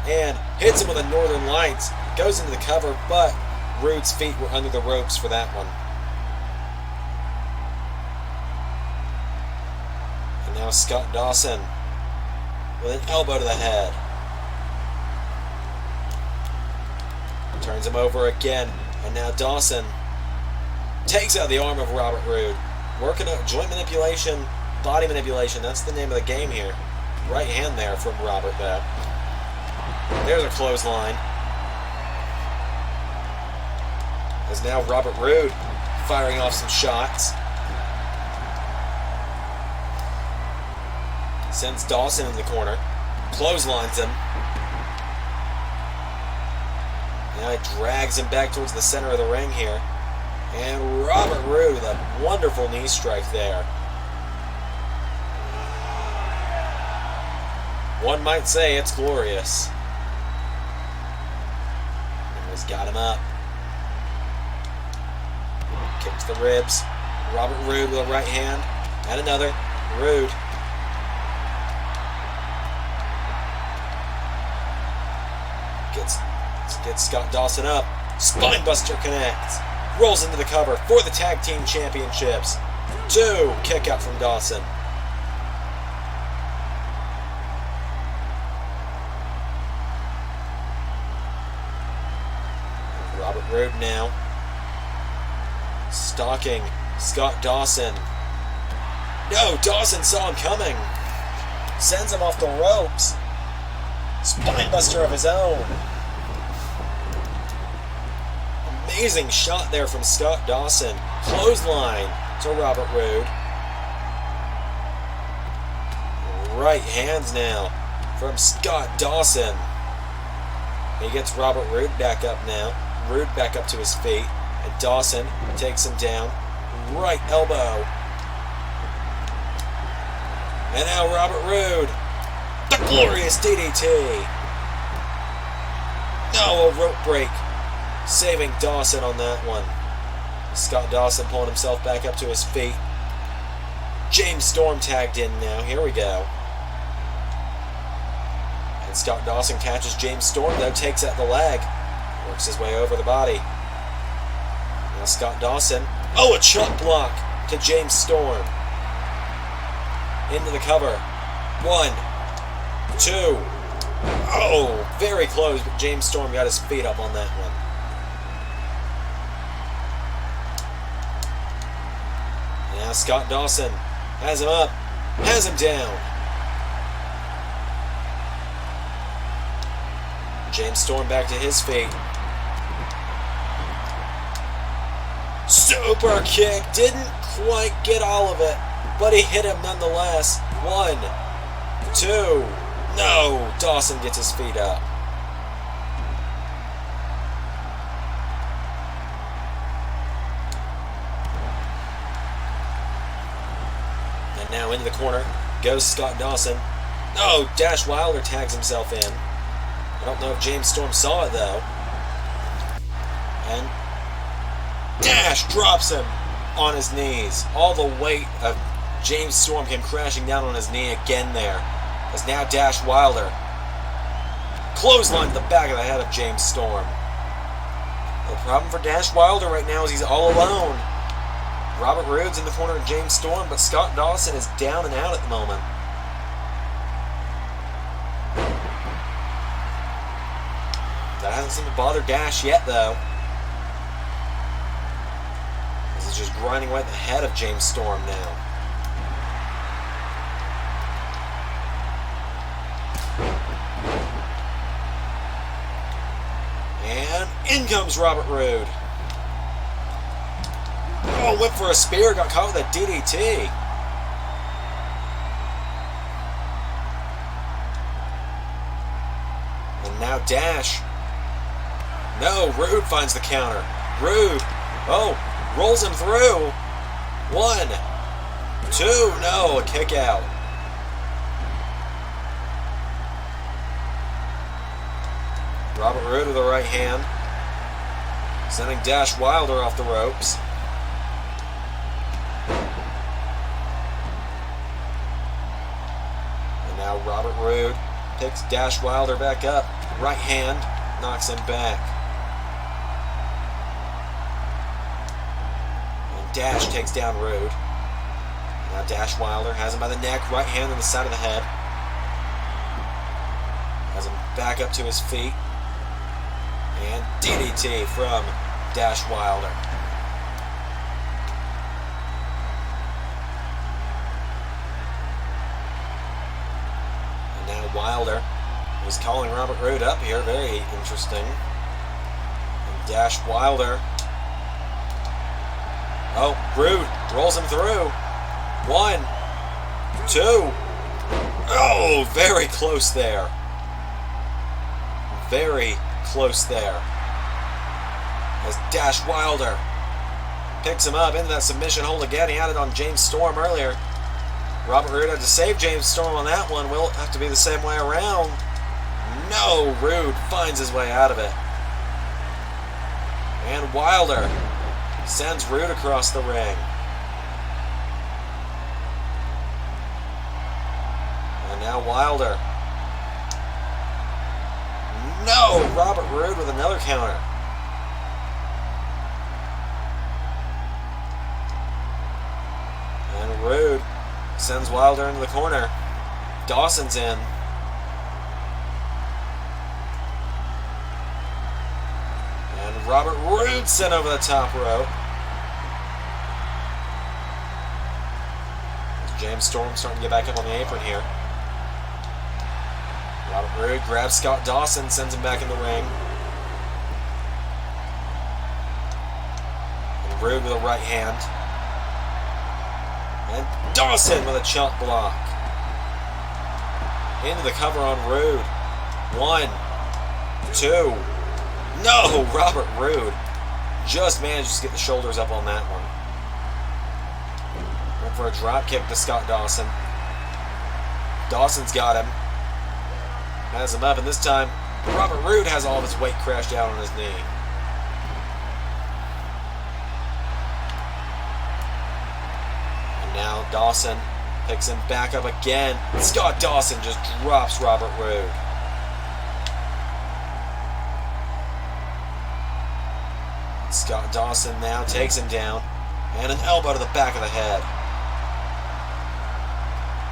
and hits him with a Northern Lights. Goes into the cover, but Roode's feet were under the ropes for that one. And now Scott Dawson with an elbow to the head. Turns him over again. And now Dawson takes out the arm of Robert Roode. Working a joint manipulation, body manipulation. That's the name of the game here. Right hand there from Robert, though. There's a clothesline. As now Robert Roode firing off some shots. Sends Dawson in the corner. Clotheslines him. Now he drags him back towards the center of the ring here. And Robert Roode with a wonderful knee strike there. One might say it's glorious. And he's got him up. Kick to the ribs. Robert Roode with a right hand. And another. Roode. Gets Scott Dawson up. Spinebuster connects. Rolls into the cover for the Tag Team Championships. 2. Kick out from Dawson. Robert Roode now. Stalking Scott Dawson. No, Dawson saw him coming. Sends him off the ropes. Spinebuster of his own. Amazing shot there from Scott Dawson. Clothesline to Robert Roode. Right hands now from Scott Dawson. He gets Robert Roode back up now. Roode back up to his feet. And Dawson takes him down. Right elbow. And now Robert Roode. The glorious DDT. No, a rope break. Saving Dawson on that one. Scott Dawson pulling himself back up to his feet. James Storm tagged in now. Here we go. And Scott Dawson catches James Storm, though, takes out the leg. Works his way over the body. Now Scott Dawson. Oh, a chop block to James Storm. Into the cover. 1, 2. Oh, very close, but James Storm got his feet up on that one. Now Scott Dawson has him up, has him down. James Storm back to his feet. super kick. Didn't quite get all of it, but he hit him nonetheless. 1, 2. No, Dawson gets his feet up. And now into the corner goes Scott Dawson. No, Dash Wilder tags himself in. I don't know if James Storm saw it though. And Dash drops him on his knees. All the weight of James Storm came crashing down on his knee again there. As now Dash Wilder clothesline to the back of the head of James Storm. The problem for Dash Wilder right now is he's all alone. Robert Roode's in the corner of James Storm, but Scott Dawson is down and out at the moment. That hasn't seemed to bother Dash yet, though. He's just grinding right at the head of James Storm now. And in comes Robert Roode. Oh, went for a spear, got caught with a DDT. And now Dash. No, Roode finds the counter. Roode, oh, rolls him through. 1, 2, no, a kick out. Robert Roode with the right hand, sending Dash Wilder off the ropes. And now Robert Roode picks Dash Wilder back up. Right hand knocks him back. And Dash takes down Roode. Now Dash Wilder has him by the neck, right hand on the side of the head. Has him back up to his feet. And DDT from Dash Wilder. And now Wilder is calling Robert Roode up here. Very interesting. And Dash Wilder. Oh, Roode rolls him through. 1, 2. Oh, very close there. Very close there. As Dash Wilder picks him up into that submission hold again. He had it on James Storm earlier. Robert Roode had to save James Storm on that one. Will it have to be the same way around? No, Roode finds his way out of it. And Wilder sends Roode across the ring. And now Wilder. No! Robert Roode with another counter. And Roode sends Wilder into the corner. Dawson's in. And Robert Roode sent over the top rope. James Storm starting to get back up on the apron here. Robert Roode grabs Scott Dawson, sends him back in the ring. And Roode with a right hand. And Dawson with a chop block. Into the cover on Roode. 1, 2. No, Robert Roode just manages to get the shoulders up on that one. Went for a drop kick to Scott Dawson. Dawson's got him. Has him up, and this time Robert Roode has all of his weight crashed down on his knee. And now Dawson picks him back up again. Scott Dawson just drops Robert Roode. Scott Dawson now takes him down, and an elbow to the back of the head.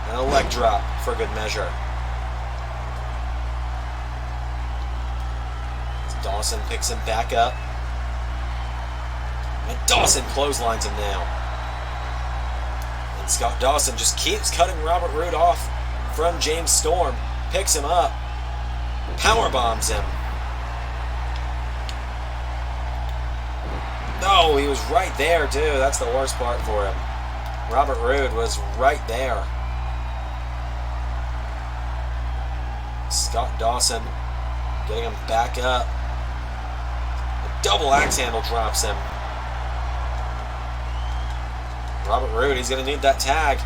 And a leg drop for good measure. Dawson picks him back up. And Dawson clotheslines him now. And Scott Dawson just keeps cutting Robert Roode off from James Storm. Picks him up. Power bombs him. No, Oh, he was right there, too. That's the worst part for him. Robert Roode was right there. Scott Dawson getting him back up. A double axe handle drops him. Robert Roode, he's going to need that tag,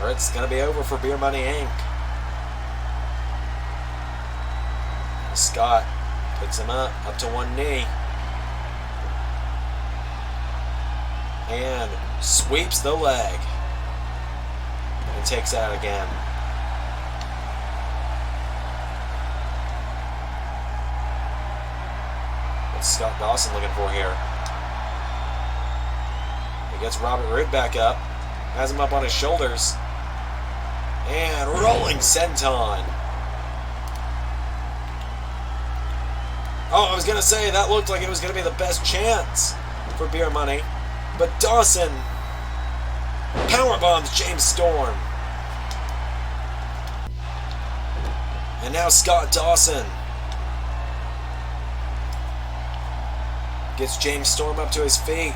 or it's going to be over for Beer Money Inc. Scott picks him up to one knee. And sweeps the leg. And takes it out again. What's Scott Dawson looking for here? He gets Robert Roode back up. Has him up on his shoulders. And rolling senton. Oh, I was going to say, that looked like it was going to be the best chance for Beer Money. But Dawson powerbombs James Storm. And now Scott Dawson gets James Storm up to his feet.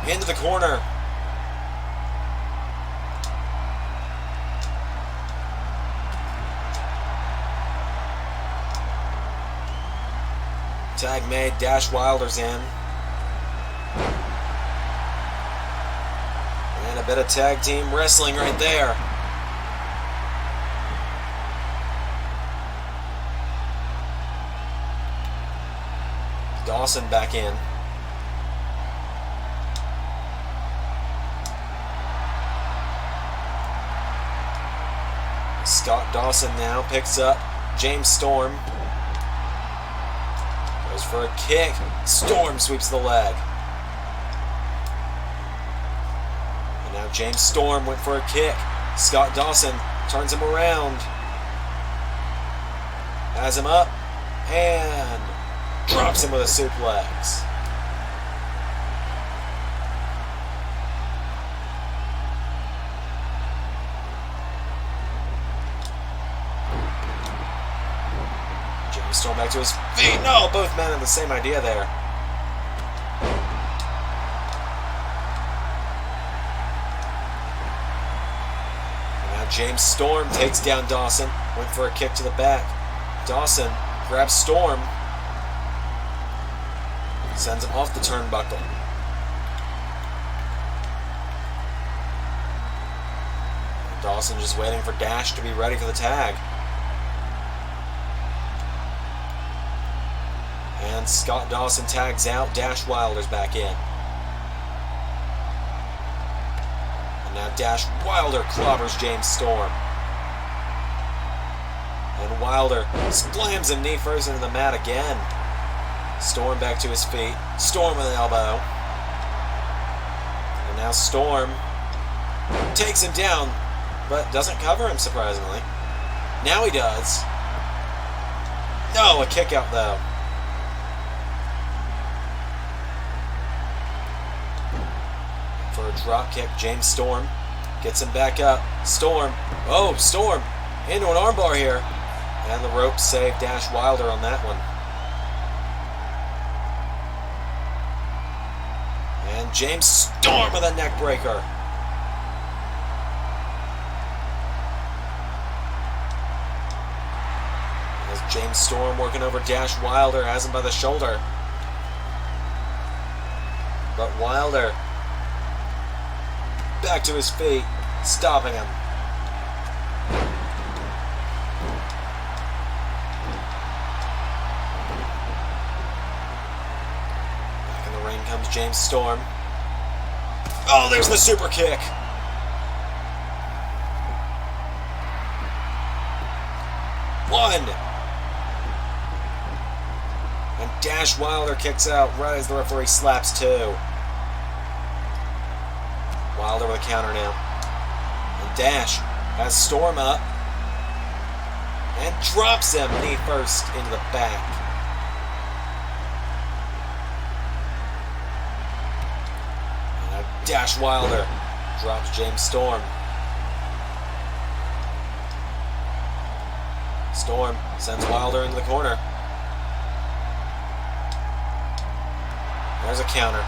Into the corner. Tag made, Dash Wilder's in. And a bit of tag team wrestling right there. Dawson back in. Scott Dawson now picks up James Storm. Goes for a kick. Storm sweeps the leg. And now James Storm went for a kick. Scott Dawson turns him around. Has him up. And drops him with a suplex. Storm back to his feet. No, both men have the same idea there. And now James Storm takes down Dawson. Went for a kick to the back. Dawson grabs Storm. Sends him off the turnbuckle. And Dawson just waiting for Dash to be ready for the tag. And Scott Dawson tags out. Dash Wilder's back in. And now Dash Wilder clobbers James Storm. And Wilder slams him knee first into the mat again. Storm back to his feet. Storm with an elbow. And now Storm takes him down, but doesn't cover him, surprisingly. Now he does. No, a kick out though. For a drop kick, James Storm gets him back up. Storm. Oh, Storm into an armbar here. And the rope saved Dash Wilder on that one. And James Storm with a neck breaker. As James Storm working over Dash Wilder, has him by the shoulder. But Wilder back to his feet, stopping him. Back in the ring comes James Storm. Oh, there's the super kick. One. And Dash Wilder kicks out right as the referee slaps two. Wilder with a counter now. And Dash has Storm up. And drops him knee first into the back. And now Dash Wilder drops James Storm. Storm sends Wilder into the corner. There's a counter.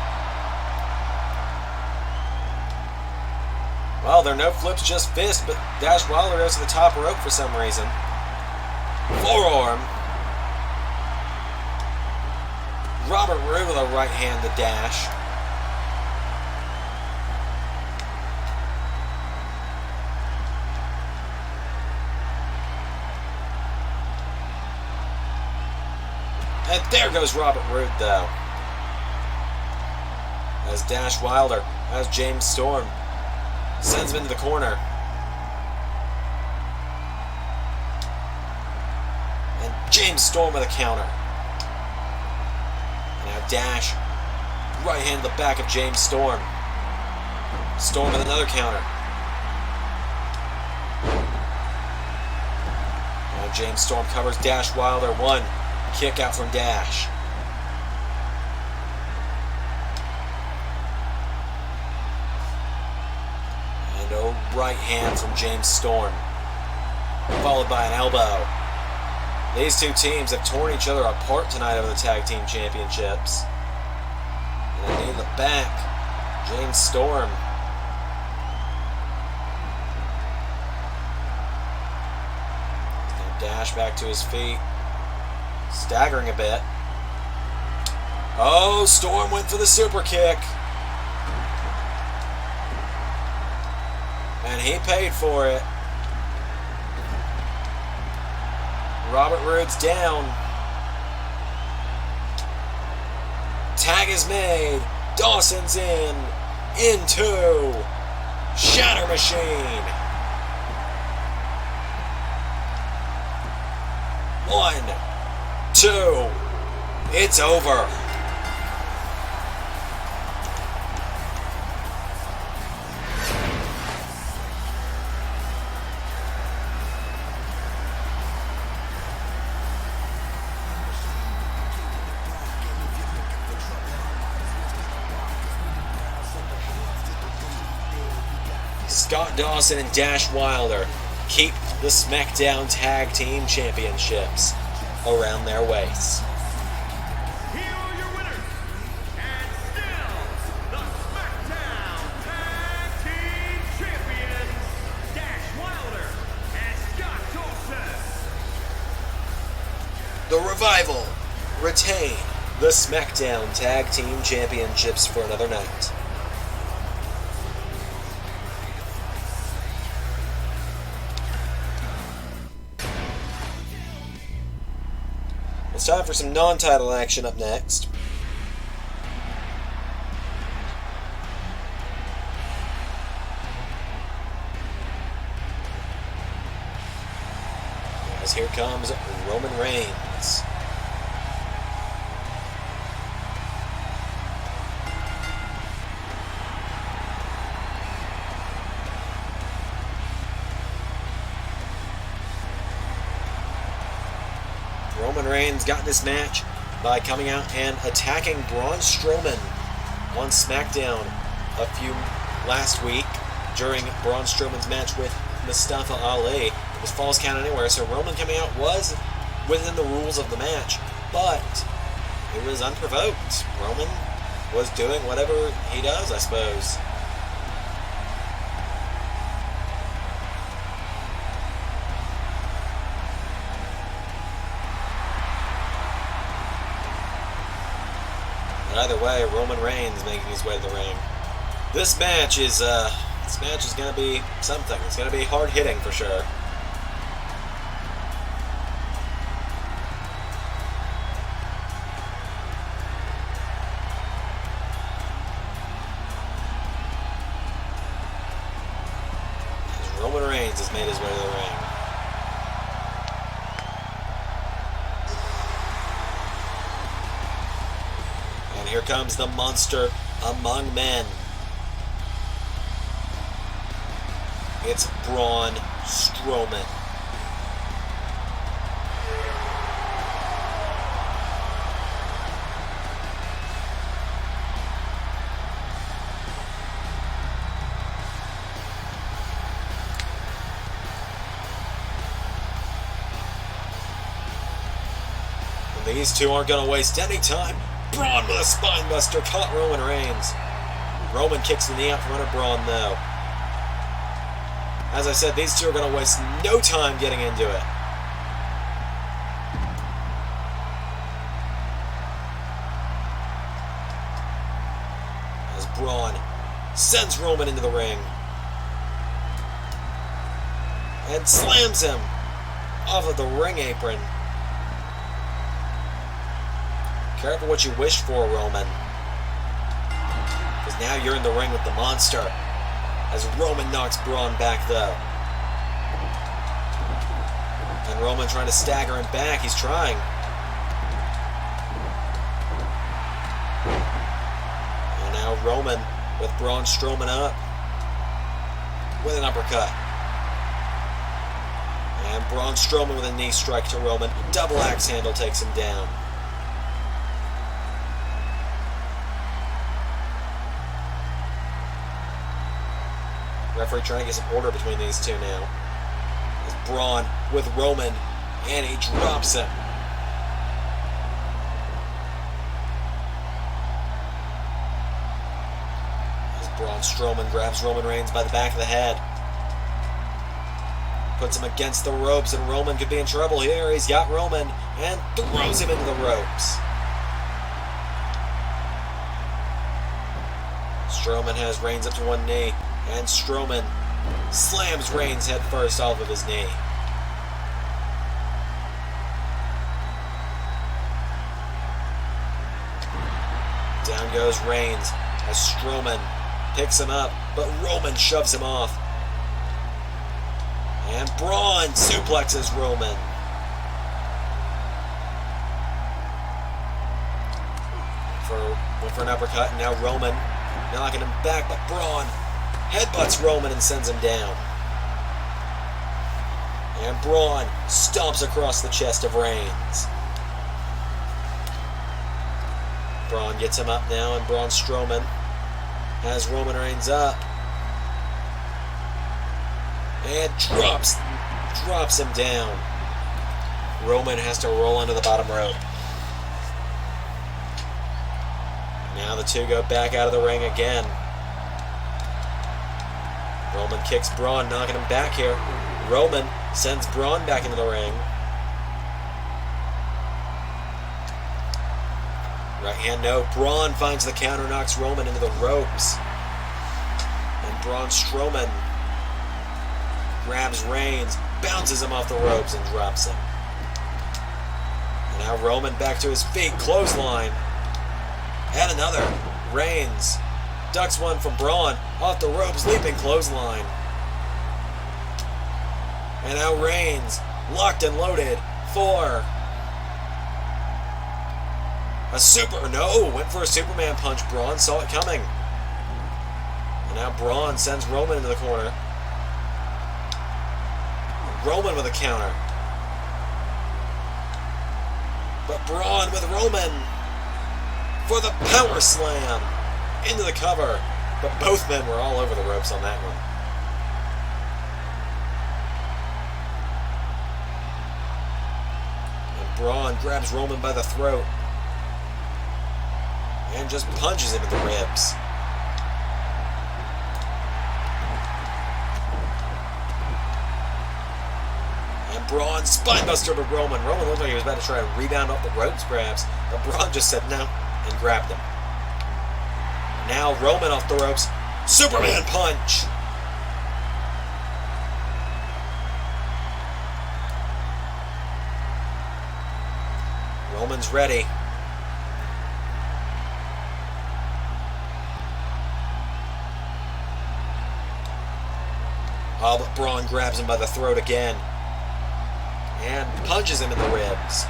Well, there are no flips, just fists, but Dash Wilder goes to the top rope for some reason. Forearm. Robert Roode with a right hand to Dash. And there goes Robert Roode, though. As Dash Wilder, as James Storm sends him into the corner. And James Storm with a counter. Now Dash, right hand to the back of James Storm. Storm with another counter. Now James Storm covers Dash Wilder. One kick out from Dash. And a right hand from James Storm, followed by an elbow. These two teams have torn each other apart tonight over the Tag Team Championships. And a knee in the back. James Storm. He's going to dash back to his feet. Staggering a bit. Oh, Storm went for the super kick. And he paid for it. Robert Roode's down. Tag is made. Dawson's in. Into Shatter Machine. 1, 2. It's over. Scott Dawson and Dash Wilder keep the SmackDown Tag Team Championships around their waists. Here are your winners, and still the SmackDown Tag Team Champions, Dash Wilder and Scott Dawson. The Revival retain the SmackDown Tag Team Championships for another night. It's time for some non-title action up next. As here comes Roman Reigns. Roman Reigns got this match by coming out and attacking Braun Strowman on SmackDown last week during Braun Strowman's match with Mustafa Ali. It was false count anywhere, so Roman coming out was within the rules of the match, but it was unprovoked. Roman was doing whatever he does, I suppose. Either way, Roman Reigns making his way to the ring. This match is going to be something. It's going to be hard hitting for sure. As Roman Reigns has made his way to the ring. Here comes the monster among men. It's Braun Strowman. These two aren't going to waste any time. Braun with a spinebuster caught Roman Reigns. Roman kicks the knee out from under Braun, though. As I said, these two are going to waste no time getting into it. As Braun sends Roman into the ring. And slams him off of the ring apron. Careful what you wish for, Roman. Because now you're in the ring with the monster. As Roman knocks Braun back, though. And Roman trying to stagger him back. He's trying. And now Roman with Braun Strowman up. With an uppercut. And Braun Strowman with a knee strike to Roman. Double axe handle takes him down. Referee trying to get some order between these two now. As Braun with Roman, and he drops him. As Braun Strowman grabs Roman Reigns by the back of the head. Puts him against the ropes, and Roman could be in trouble here. He's got Roman, and throws him into the ropes. Strowman has Reigns up to one knee. And Strowman slams Reigns head first off of his knee. Down goes Reigns as Strowman picks him up, but Roman shoves him off. And Braun suplexes Roman. Went for an uppercut, and now Roman knocking him back, but Braun headbutts Roman and sends him down. And Braun stomps across the chest of Reigns. Braun gets him up now, and Braun Strowman has Roman Reigns up. And drops him down. Roman has to roll under the bottom rope. Now the two go back out of the ring again. Roman kicks Braun, knocking him back here. Roman sends Braun back into the ring. Right hand, no. Braun finds the counter, knocks Roman into the ropes. And Braun Strowman grabs Reigns, bounces him off the ropes, and drops him. And now Roman back to his feet, clothesline. And another. Reigns ducks one from Braun, off the ropes, leaping clothesline. And now Reigns, locked and loaded for went for a Superman punch. Braun saw it coming. And now Braun sends Roman into the corner. Roman with a counter. But Braun with Roman for the power slam into the cover. But both men were all over the ropes on that one. And Braun grabs Roman by the throat and just punches him in the ribs. And Braun spinebuster to Roman. Roman looked like he was about to try to rebound off the ropes perhaps, but Braun just said no and grabbed him. Now Roman off the ropes. Superman punch! Roman's ready. Oh, but Braun grabs him by the throat again. And punches him in the ribs.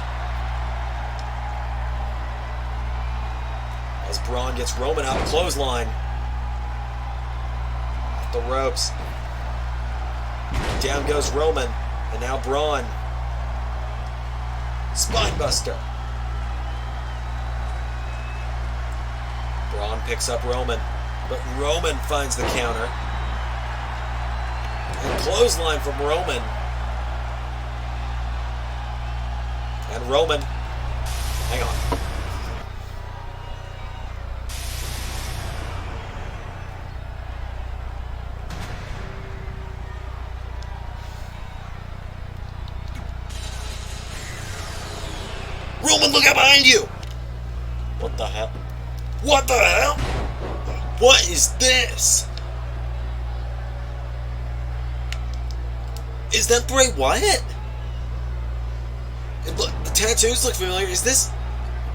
As Braun gets Roman up, clothesline. Off the ropes. Down goes Roman. And now Braun. Spinebuster. Braun picks up Roman. But Roman finds the counter. And clothesline from Roman. And Roman Hang on. Roman, look out behind you! What the hell? What the hell? What is this? Is that Bray Wyatt? Look, the tattoos look familiar. Is this...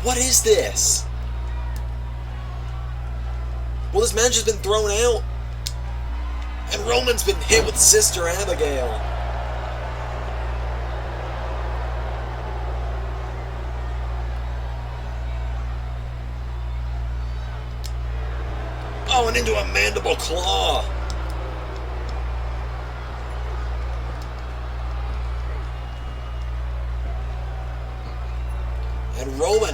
What is this? Well, this match has been thrown out. And Roman's been hit with Sister Abigail. Oh, and into a mandible claw. And Roman,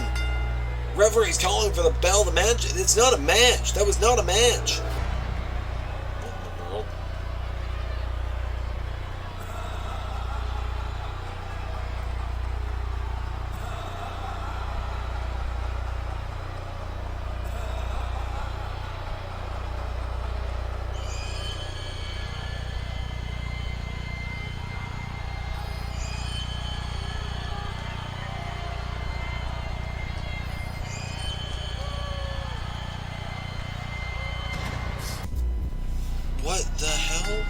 referee's calling for the bell. The match, it's not a match. That was not a match. What in the world? What the hell?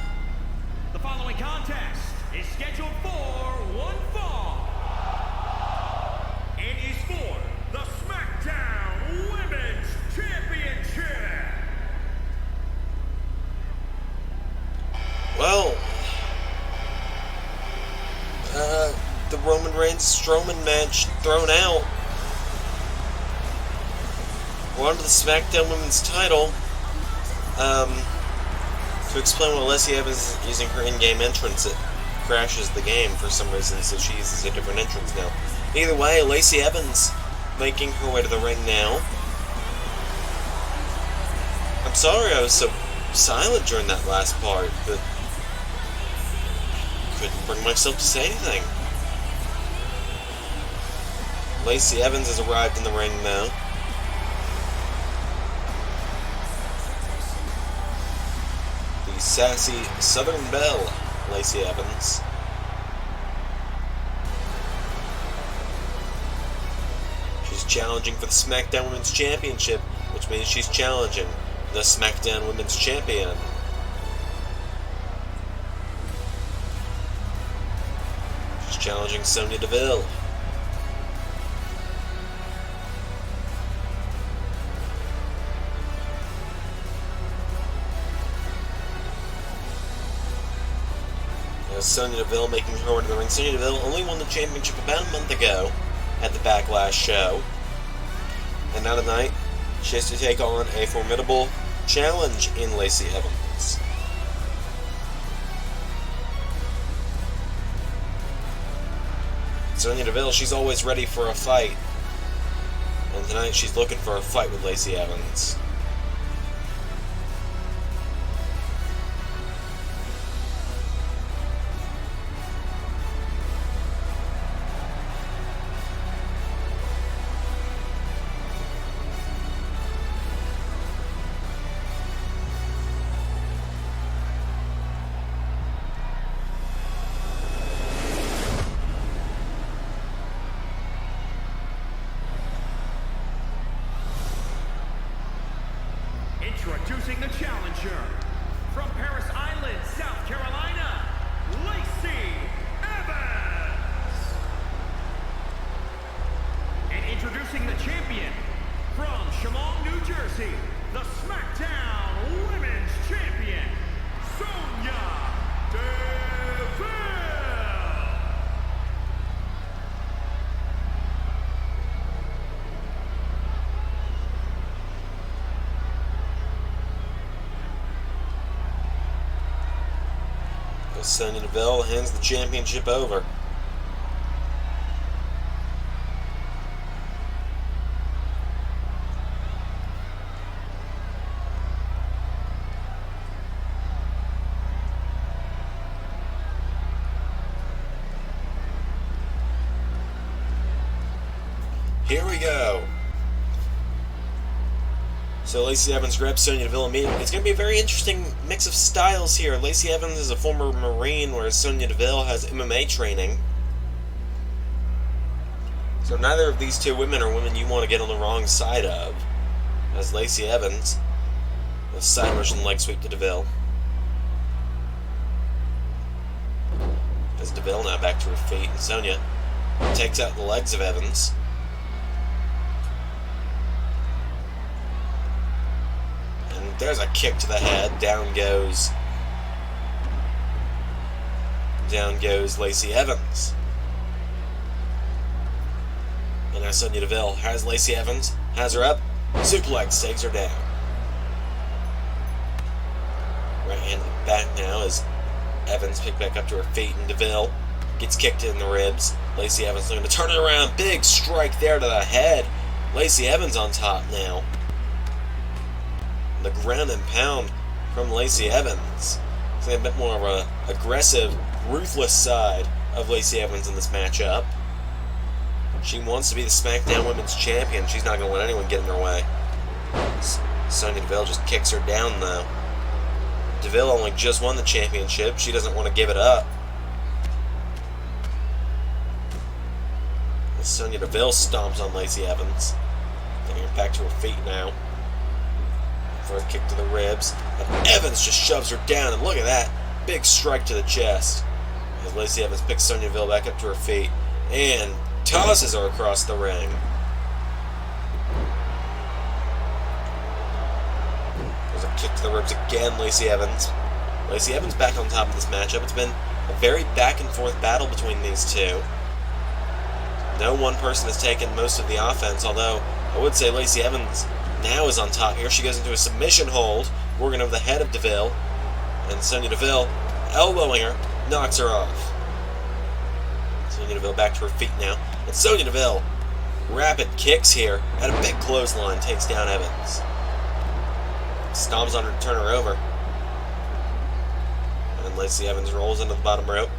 The following contest is scheduled for one fall. It is for the Smackdown Women's Championship. Well, the Roman Reigns Strowman match thrown out. We're on to the Smackdown Women's title. To explain why Lacey Evans is using her in-game entrance, it crashes the game for some reason, so she uses a different entrance now. Either way, Lacey Evans making her way to the ring now. I'm sorry I was so silent during that last part, but couldn't bring myself to say anything. Lacey Evans has arrived in the ring now. Sassy Southern Belle, Lacey Evans. She's challenging for the SmackDown Women's Championship, which means she's challenging the SmackDown Women's Champion. She's challenging Sonya Deville. Sonya Deville making her way to the ring. Sonya Deville only won the championship about a month ago at the Backlash show. And now tonight, she has to take on a formidable challenge in Lacey Evans. Sonya Deville, she's always ready for a fight. And tonight she's looking for a fight with Lacey Evans. Introducing the challenger, from Paris Island, South Carolina, Lacey Evans. And introducing the champion, from Chemung, New Jersey, the SmackDown Women's Champion, Sonya Deville. Sonya Deville hands the championship over. Here we go. So Lacey Evans grabs Sonya Deville immediately. It's going to be a very interesting mix of styles here. Lacey Evans is a former Marine, whereas Sonya Deville has MMA training. So neither of these two women are women you want to get on the wrong side of. As Lacey Evans, a side Russian leg sweep to Deville. As Deville now back to her feet, and Sonya takes out the legs of Evans. And there's a kick to the head. Down goes Lacey Evans. And now Sonya Deville has Lacey Evans, has her up, suplex takes her down. Right hand to the back now as Evans picked back up to her feet, and Deville gets kicked in the ribs. Lacey Evans looking to turn it around. Big strike there to the head. Lacey Evans on top now. The ground and pound from Lacey Evans. It's a bit more of an aggressive, ruthless side of Lacey Evans in this matchup. She wants to be the SmackDown Women's Champion. She's not going to let anyone get in her way. Sonya Deville just kicks her down, though. Deville only just won the championship. She doesn't want to give it up. And Sonya Deville stomps on Lacey Evans. Getting her back to her feet now. For a kick to the ribs. And Evans just shoves her down. And look at that. Big strike to the chest. As Lacey Evans picks Sonya Deville back up to her feet. And tosses her across the ring. There's a kick to the ribs again, Lacey Evans. Lacey Evans back on top of this matchup. It's been a very back and forth battle between these two. No one person has taken most of the offense, although I would say Lacey Evans now is on top here. She goes into a submission hold, working over the head of Deville. And Sonya Deville, elbowing her, knocks her off. Sonya Deville back to her feet now. And Sonya Deville, rapid kicks here, and a big clothesline takes down Evans. Stomps on her to turn her over. And Lacey Evans rolls into the bottom rope.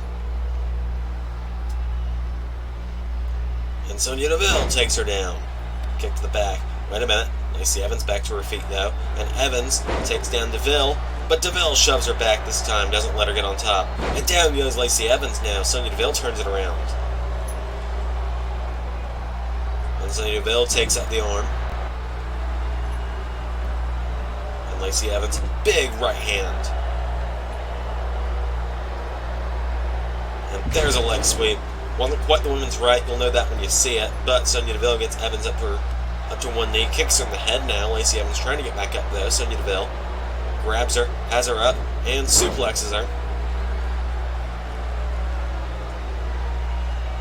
And Sonya Deville takes her down. Kick to the back. Wait a minute. Lacey Evans back to her feet though. And Evans takes down Deville. But Deville shoves her back this time, doesn't let her get on top. And down goes Lacey Evans now. Sonya Deville turns it around. And Sonya Deville takes out the arm. And Lacey Evans, big right hand. And there's a leg sweep. Wasn't quite the women's right, you'll know that when you see it. But Sonya Deville gets Evans up to one knee, kicks her in the head now. Lacey Evans trying to get back up though. Sonya Deville grabs her, has her up, and suplexes her.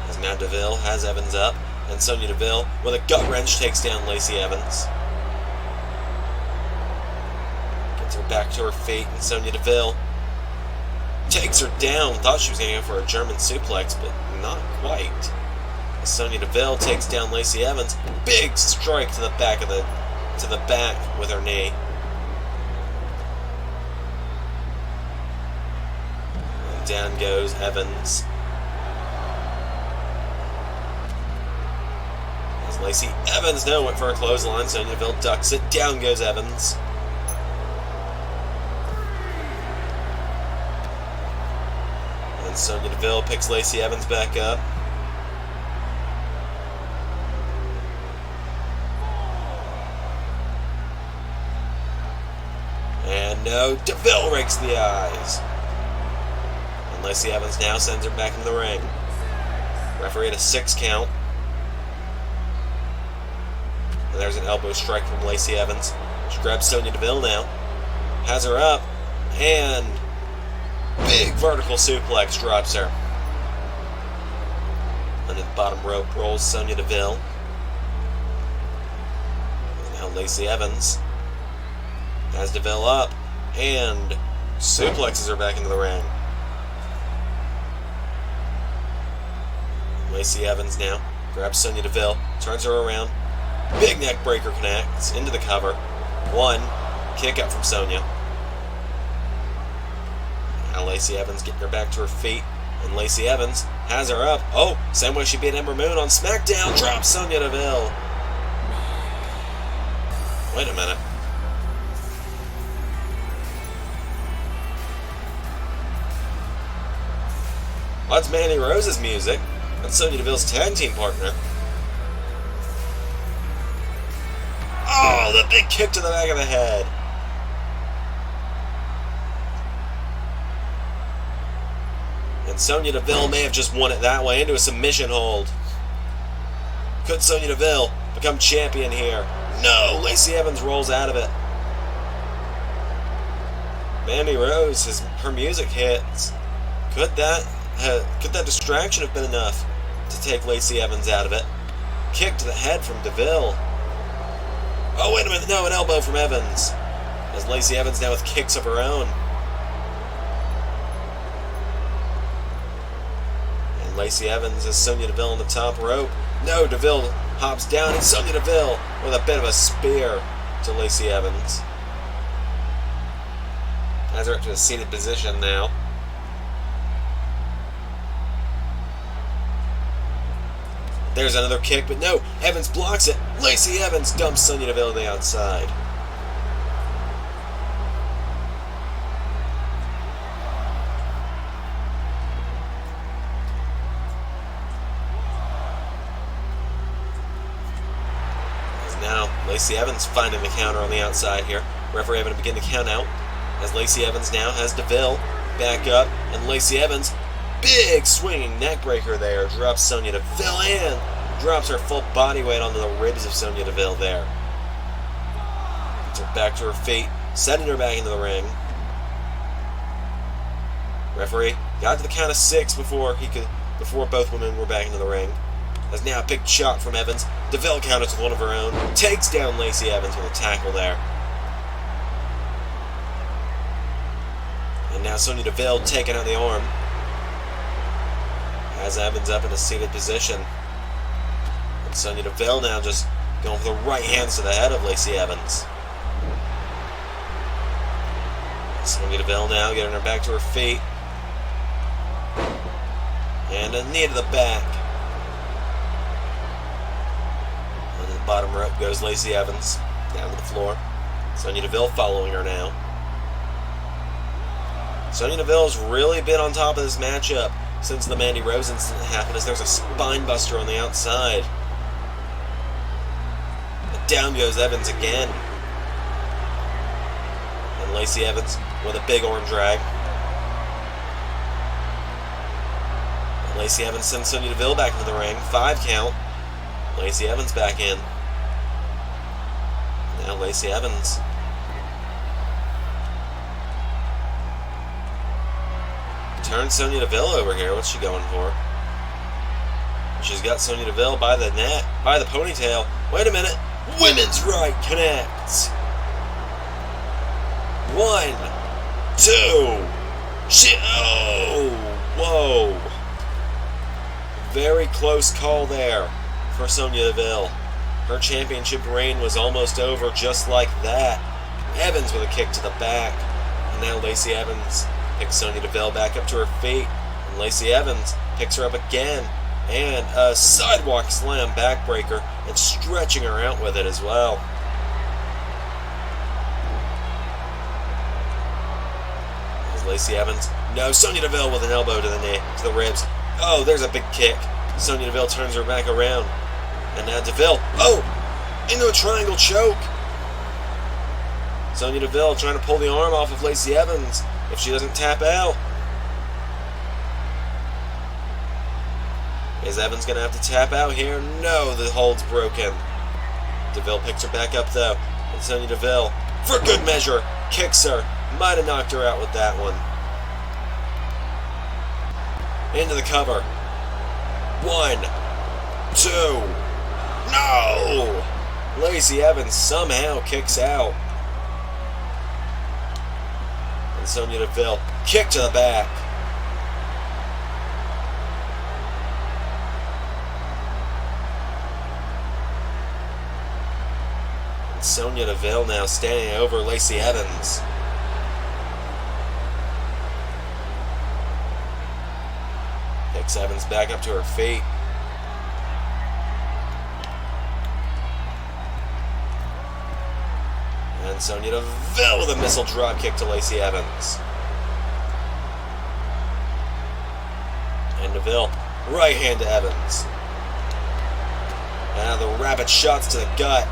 As now Deville has Evans up, and Sonya Deville, with a gut wrench, takes down Lacey Evans. Gets her back to her feet, and Sonya Deville takes her down. Thought she was going to go for a German suplex, but not quite. As Sonya Deville takes down Lacey Evans, big strike to the back with her knee. Down goes Evans. As Lacey Evans now went for a clothesline. Sonya Deville ducks it. Down goes Evans. And Sonya Deville picks Lacey Evans back up. And no, Deville rakes the eyes. Lacey Evans now sends her back in the ring. Referee at a 6 count. And there's an elbow strike from Lacey Evans. She grabs Sonya Deville now. Has her up. And big vertical suplex drops her. Under the bottom rope rolls Sonya Deville. And now Lacey Evans has Deville up. And suplexes her back into the ring. Lacey Evans now grabs Sonya Deville, turns her around. Big neck breaker connects into the cover. One kick out from Sonya. Now Lacey Evans getting her back to her feet. And Lacey Evans Has her up. Oh, same way she beat Ember Moon on Smackdown. Drops Sonya Deville. Wait a minute. Well, that's Mandy Rose's music. That's Sonya Deville's tag team partner. Oh, the big kick to the back of the head. And Sonya Deville may have just won it that way into a submission hold. Could Sonya Deville become champion here? No! Lacey Evans rolls out of it. Mandy Rose, her music hits. Could that distraction have been enough to take Lacey Evans out of it? Kick to the head from Deville. Oh, wait a minute. No, an elbow from Evans. As Lacey Evans now with kicks of her own. And Lacey Evans has Sonya Deville on the top rope. No, Deville hops down, and Sonya Deville with a bit of a spear to Lacey Evans. Has her up to a seated position now. There's another kick, but no, Evans blocks it. Lacey Evans dumps Sonya Deville to the outside. As now, Lacey Evans finding the counter on the outside here. Referee having to begin the count out. As Lacey Evans now has Deville back up, and Lacey Evans, big swinging neck breaker there, drops Sonya Deville in, drops her full body weight onto the ribs of Sonya Deville there. Gets her back to her feet, setting her back into the ring. Referee got to the count of 6 before both women were back into the ring. As now a big shot from Evans. Deville counters with one of her own, takes down Lacey Evans with a tackle there. And now Sonya Deville taking out the arm. Has Evans up in a seated position. And Sonya Deville now just going for the right hands to the head of Lacey Evans. And Sonya Deville now getting her back to her feet. And a knee to the back. Under the bottom rope goes Lacey Evans. Down to the floor. Sonya Deville following her now. Sonya Deville's really been on top of this matchup since the Mandy Rose incident happened, as there's a spine buster on the outside. But down goes Evans again. And Lacey Evans with a big arm drag. And Lacey Evans sends Sonya Deville back into the ring. 5 count. Lacey Evans back in. Now Lacey Evans. Turn Sonya Deville over here. What's she going for? She's got Sonya Deville by the neck, by the ponytail. Wait a minute. Women's right connects. 1, 2. Oh, whoa. Very close call there for Sonya Deville. Her championship reign was almost over just like that. Evans with a kick to the back. And now Lacey Evans picks Sonya Deville back up to her feet, and Lacey Evans picks her up again, and a sidewalk slam backbreaker, and stretching her out with it as well. As Lacey Evans, no, Sonya Deville with an elbow to the knee, to the ribs. Oh, there's a big kick. Sonya Deville turns her back around, and now Deville, oh, into a triangle choke. Sonya Deville trying to pull the arm off of Lacey Evans if she doesn't tap out. Is Evans going to have to tap out here? No, the hold's broken. Deville picks her back up though. And Sonya Deville, for good measure, kicks her. Might have knocked her out with that one. Into the cover. 1, 2. No! Lacey Evans somehow kicks out. And Sonya Deville, kick to the back. And Sonya Deville now standing over Lacey Evans. Picks Evans back up to her feet. And Sonya Deville with a missile drop kick to Lacey Evans. And Deville, right hand to Evans. And the rapid shots to the gut.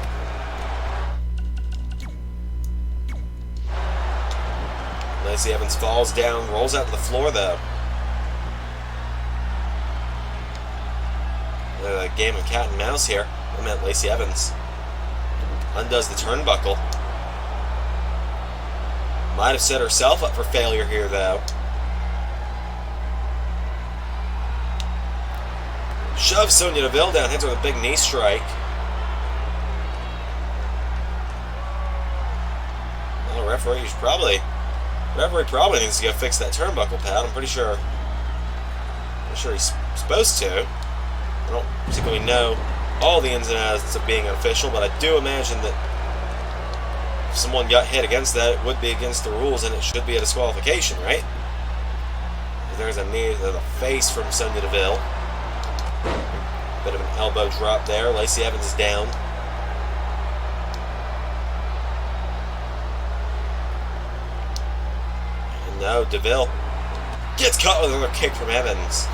Lacey Evans falls down, rolls out to the floor though. A game of cat and mouse here. I meant Lacey Evans undoes the turnbuckle. Might have set herself up for failure here though. Shoves Sonya Deville down, hits her with a big knee strike. Well, the referee probably needs to go fix that turnbuckle pad. I'm pretty sure he's supposed to. I don't particularly know all the ins and outs of being an official, but I do imagine that if someone got hit against that, it would be against the rules and it should be a disqualification, right? There's a knee to the face from Sonya Deville. Bit of an elbow drop there. Lacey Evans is down. And no, Deville gets caught with another kick from Evans.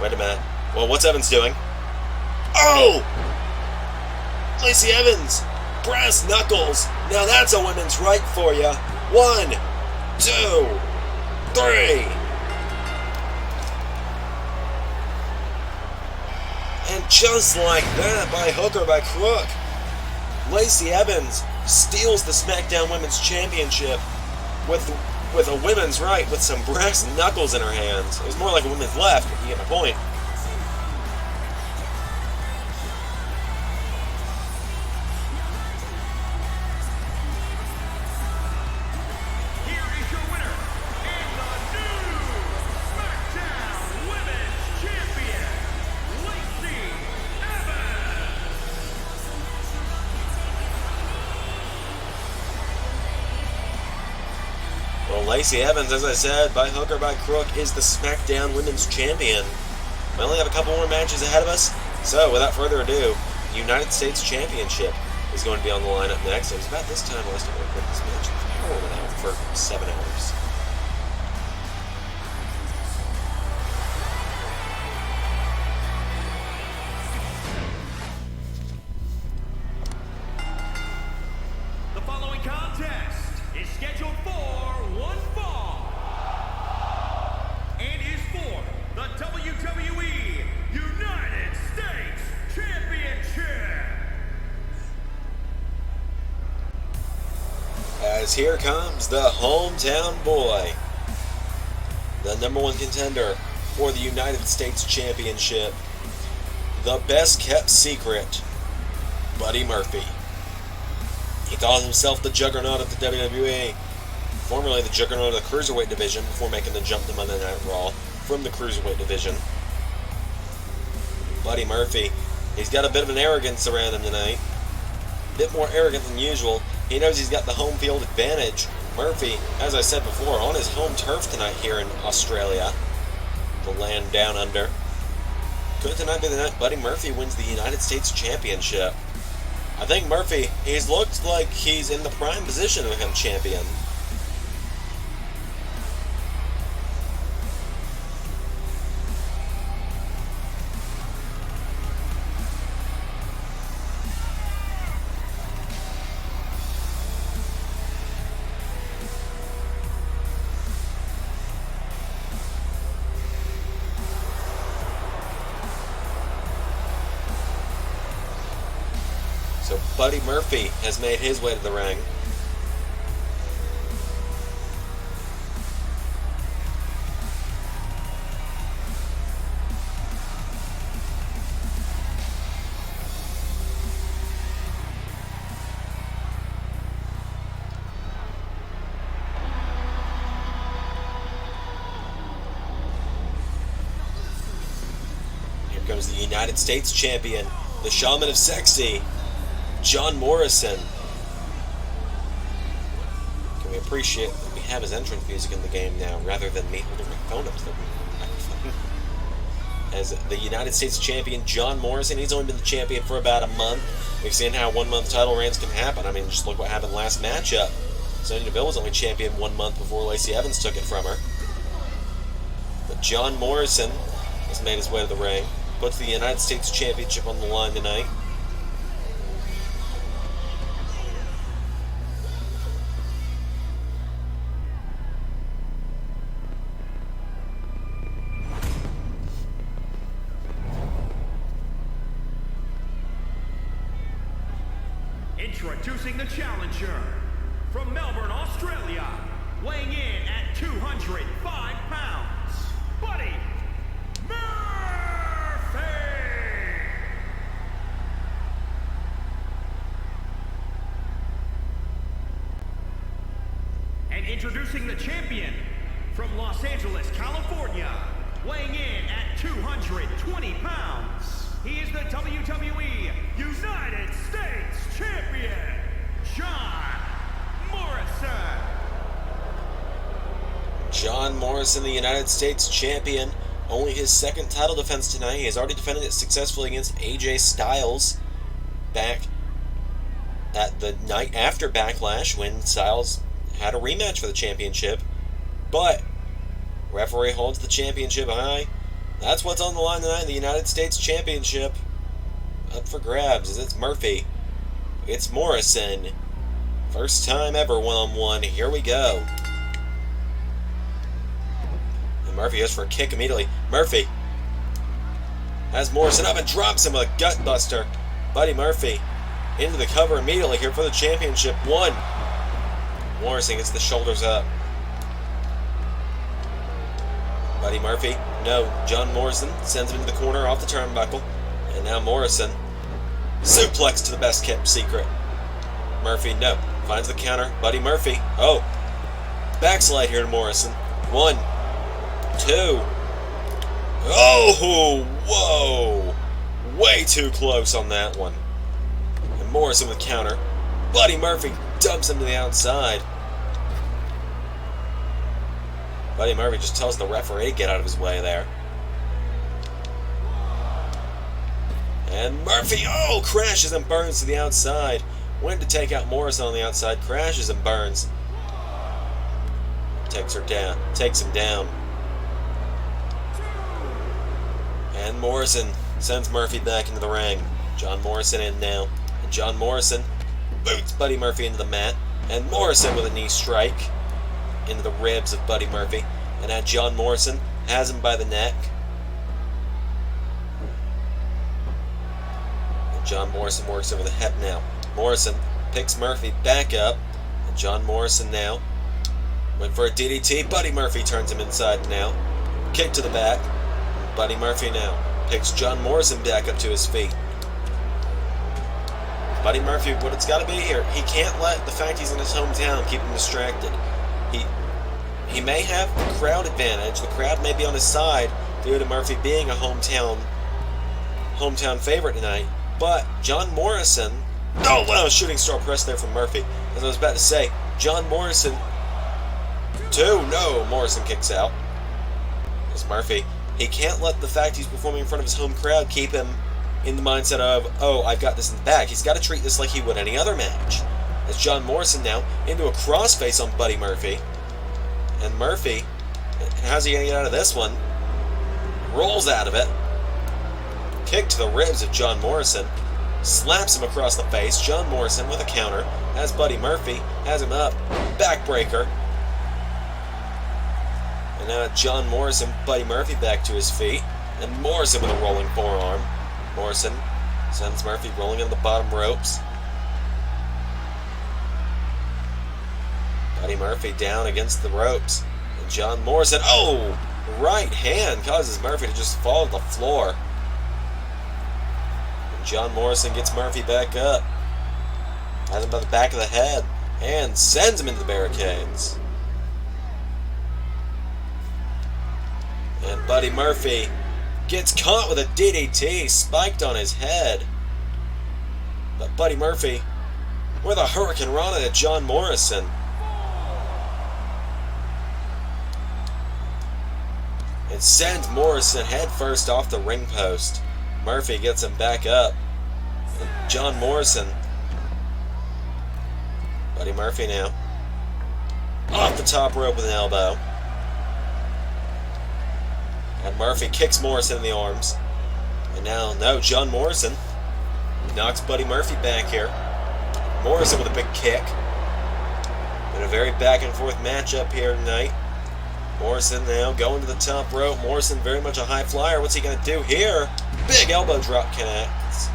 Wait a minute. Well, what's Evans doing? Oh! Lacey Evans! Brass knuckles! Now that's a women's right for you. 1, 2, 3. And just like that, by hook or by crook, Lacey Evans steals the Smackdown Women's Championship with a women's right with some brass knuckles in her hands. It was more like a women's left, if you get my point. Lacey Evans, as I said, by hook or by crook, is the SmackDown Women's Champion. We only have a couple more matches ahead of us, so without further ado, the United States Championship is going to be on the lineup next. It was about this time last time I recorded this match. Power went out for 7 hours. The following contest is scheduled for one fall and is for the WWE United States Championship. As here comes the hometown boy, the #1 contender for the United States Championship, the best kept secret, Buddy Murphy. He calls himself the Juggernaut of the WWE, formerly the Juggernaut of the Cruiserweight division before making the jump to Monday Night Raw from the Cruiserweight division. Buddy Murphy, he's got a bit of an arrogance around him tonight. A bit more arrogant than usual. He knows he's got the home field advantage. Murphy, as I said before, on his home turf tonight here in Australia, the land down under. Could tonight be the night Buddy Murphy wins the United States Championship? I think Murphy, he's looked like he's in the prime position to become champion. So Buddy Murphy has made his way to the ring. Here comes the United States Champion, the Shaman of Sexy, John Morrison. Can we appreciate that we have his entrance music in the game now, rather than me holding my phone up to the microphone. As the United States Champion, John Morrison, he's only been the champion for about a month. We've seen how 1 month title reigns can happen. I mean, just look what happened last matchup. Sonya Deville was only champion 1 month before Lacey Evans took it from her. But John Morrison has made his way to the ring, puts the United States Championship on the line tonight. Introducing the challenger from Melbourne, Australia, weighing in at 205 pounds, Buddy Murphy! And introducing the champion from Los Angeles, California, weighing in at 220 pounds, he is the WWE United States Champion, John Morrison. John Morrison, the United States Champion, only his second title defense tonight. He has already defended it successfully against AJ Styles back at the night after Backlash when Styles had a rematch for the championship. But referee holds the championship high. That's what's on the line tonight in the United States Championship. Up for grabs as it's Murphy. It's Morrison. First time ever one-on-one. Here we go. And Murphy goes for a kick immediately. Murphy has Morrison up and drops him with a gut buster. Buddy Murphy into the cover immediately here for the championship. One. Morrison gets the shoulders up. Buddy Murphy, no. John Morrison sends him into the corner off the turnbuckle. And now Morrison, suplex to the best kept secret. Murphy, no. Finds the counter. Buddy Murphy, oh. Backslide here to Morrison. 1, 2. Oh, whoa. Way too close on that one. And Morrison with counter. Buddy Murphy dumps him to the outside. Buddy Murphy just tells the referee to get out of his way there. And Murphy, oh, crashes and burns to the outside. Went to take out Morrison on the outside, crashes and burns. Takes him down. And Morrison sends Murphy back into the ring. John Morrison in now. And John Morrison boots Buddy Murphy into the mat. And Morrison with a knee strike into the ribs of Buddy Murphy. And now John Morrison has him by the neck. And John Morrison works over the head now. Morrison picks Murphy back up. And John Morrison now went for a DDT. Buddy Murphy turns him inside now. Kick to the back. Buddy Murphy now picks John Morrison back up to his feet. Buddy Murphy, what it's got to be here, he can't let the fact he's in his hometown keep him distracted. He may have the crowd advantage. The crowd may be on his side due to Murphy being a hometown favorite tonight. But John Morrison, oh wow, shooting star press there from Murphy. As I was about to say, John Morrison, 2, no, Morrison kicks out. As Murphy, he can't let the fact he's performing in front of his home crowd keep him in the mindset of, oh, I've got this in the bag. He's got to treat this like he would any other match. As John Morrison now into a crossface on Buddy Murphy. And Murphy, how's he going to get out of this one? Rolls out of it. Kick to the ribs of John Morrison. Slaps him across the face. John Morrison with a counter. Has Buddy Murphy. Has him up. Backbreaker. And now John Morrison, Buddy Murphy back to his feet. And Morrison with a rolling forearm. Morrison sends Murphy rolling into the bottom ropes. Buddy Murphy down against the ropes. And John Morrison, oh! Right hand causes Murphy to just fall to the floor. And John Morrison gets Murphy back up. Has him by the back of the head. And sends him into the barricades. And Buddy Murphy gets caught with a DDT spiked on his head. But Buddy Murphy with a Hurricane Rana to John Morrison. and sends Morrison head first off the ring post. Murphy gets him back up. And John Morrison. Buddy Murphy now. Off the top rope with an elbow. And Murphy kicks Morrison in the arms. And now, no, John Morrison knocks Buddy Murphy back here. Morrison with a big kick. Been a very back and forth matchup here tonight. Morrison now going to the top rope. Morrison very much a high flyer. What's he going to do here? Big elbow drop connects.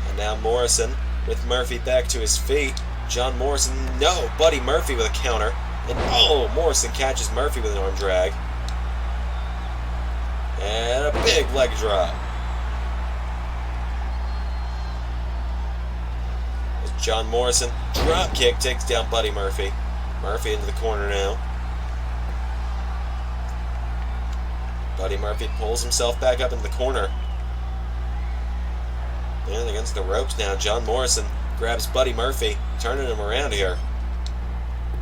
And now Morrison with Murphy back to his feet. John Morrison, no, Buddy Murphy with a counter. And oh, Morrison catches Murphy with an arm drag. And a big leg drop. As John Morrison, drop kick, takes down Buddy Murphy. Murphy into the corner now. Buddy Murphy pulls himself back up into the corner. And against the ropes now, John Morrison grabs Buddy Murphy, turning him around here.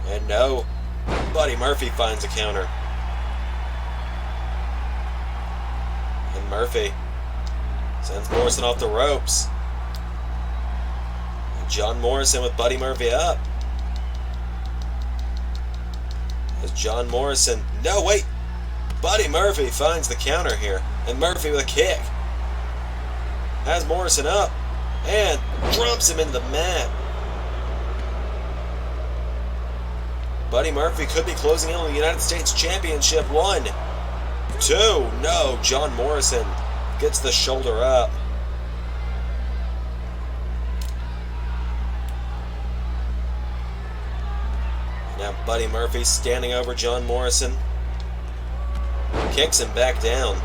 And no, Buddy Murphy finds a counter. And Murphy sends Morrison off the ropes. And John Morrison with Buddy Murphy up. As John Morrison, no wait, Buddy Murphy finds the counter here. And Murphy with a kick. Has Morrison up. And drumps him into the mat. Buddy Murphy could be closing in on the United States Championship. 1, 2, no, John Morrison gets the shoulder up. Now Buddy Murphy standing over John Morrison. Kicks him back down.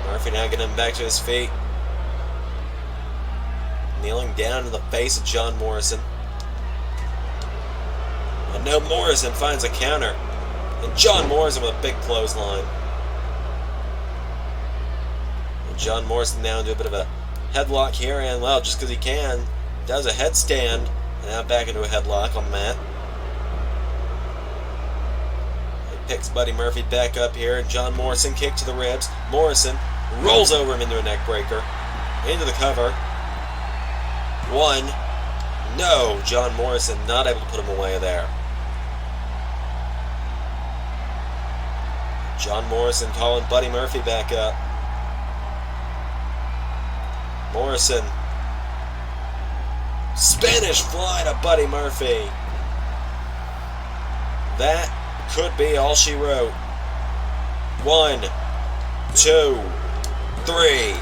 Murphy now getting him back to his feet. Kneeling down to the face of John Morrison. And no, Morrison finds a counter. And John Morrison with a big clothesline. And John Morrison now into a bit of a headlock here. And, well, just because he can, does a headstand. And now back into a headlock on the mat. He picks Buddy Murphy back up here. And John Morrison kick to the ribs. Morrison rolls over him into a neck breaker. Into the cover. 1. No, John Morrison not able to put him away there. John Morrison calling Buddy Murphy back up. Morrison. Spanish fly to Buddy Murphy. That could be all she wrote. 1, 2, 3.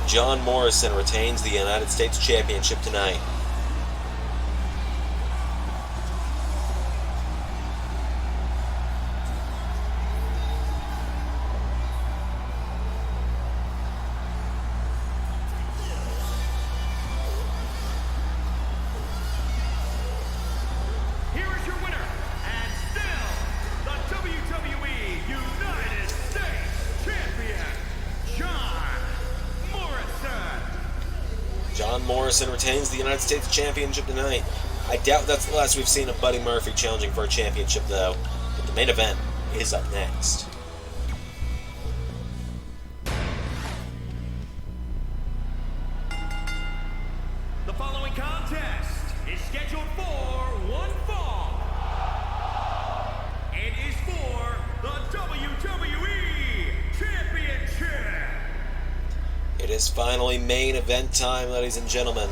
John Morrison retains the United States Championship tonight. Here is your winner, and still the WWE United States Champion, John Morrison retains the United States Championship tonight. I doubt that's the last we've seen of Buddy Murphy challenging for a championship, though. But the main event is up next. The following contest is scheduled for one fall. It is for the WWE Championship. It is finally main event time, ladies and gentlemen.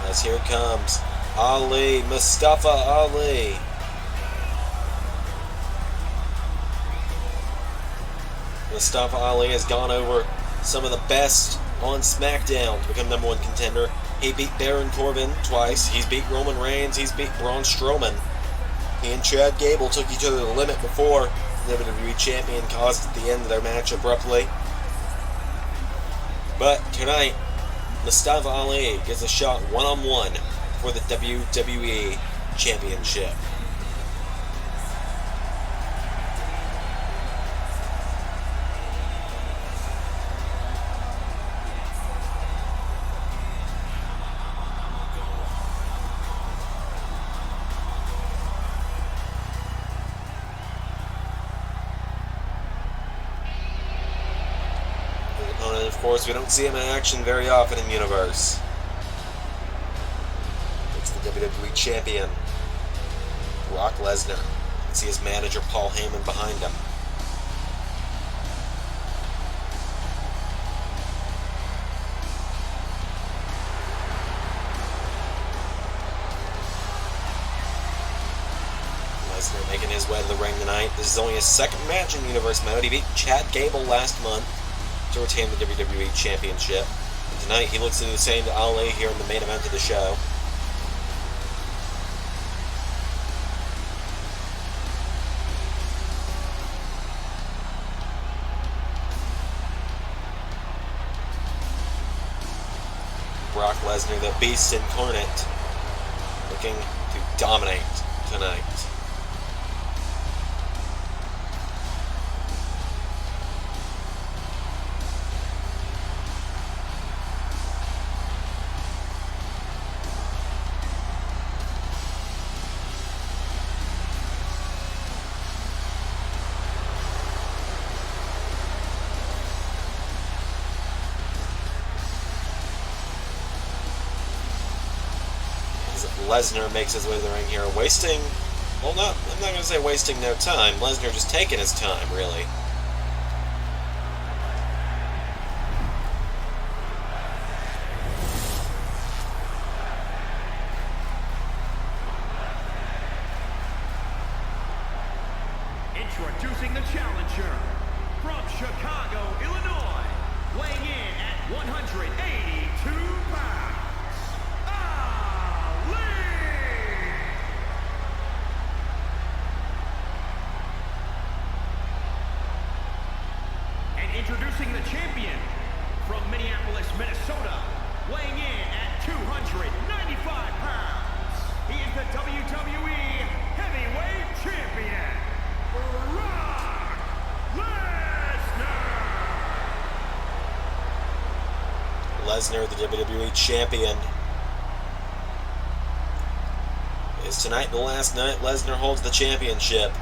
As here comes Ali, Mustafa Ali. Mustafa Ali has gone over some of the best on Smackdown to become #1 contender. He beat Baron Corbin twice. He's beat Roman Reigns. He's beat Braun Strowman. He and Chad Gable took each other to the limit before the WWE Champion caused at the end of their match abruptly. But tonight, Mustafa Ali gets a shot one-on-one for the WWE Championship. Of course, we don't see him in action very often in the universe. It's the WWE Champion, Brock Lesnar. You can see his manager, Paul Heyman, behind him. Lesnar making his way to the ring tonight. This is only his second match in Universe mode. He beat Chad Gable last month to retain the WWE Championship. And tonight he looks to do the same to Ali here in the main event of the show. Brock Lesnar, the Beast Incarnate, looking to dominate tonight. Lesnar makes his way to the ring here, wasting, well, I'm not going to say wasting no time. Lesnar just taking his time, really. Introducing the challenger from Chicago, Illinois, weighing in at 182 pounds. Introducing the champion from Minneapolis, Minnesota, weighing in at 295 pounds. He is the WWE Heavyweight Champion, Brock Lesnar. Lesnar, the WWE Champion. Is tonight the last night Lesnar holds the championship?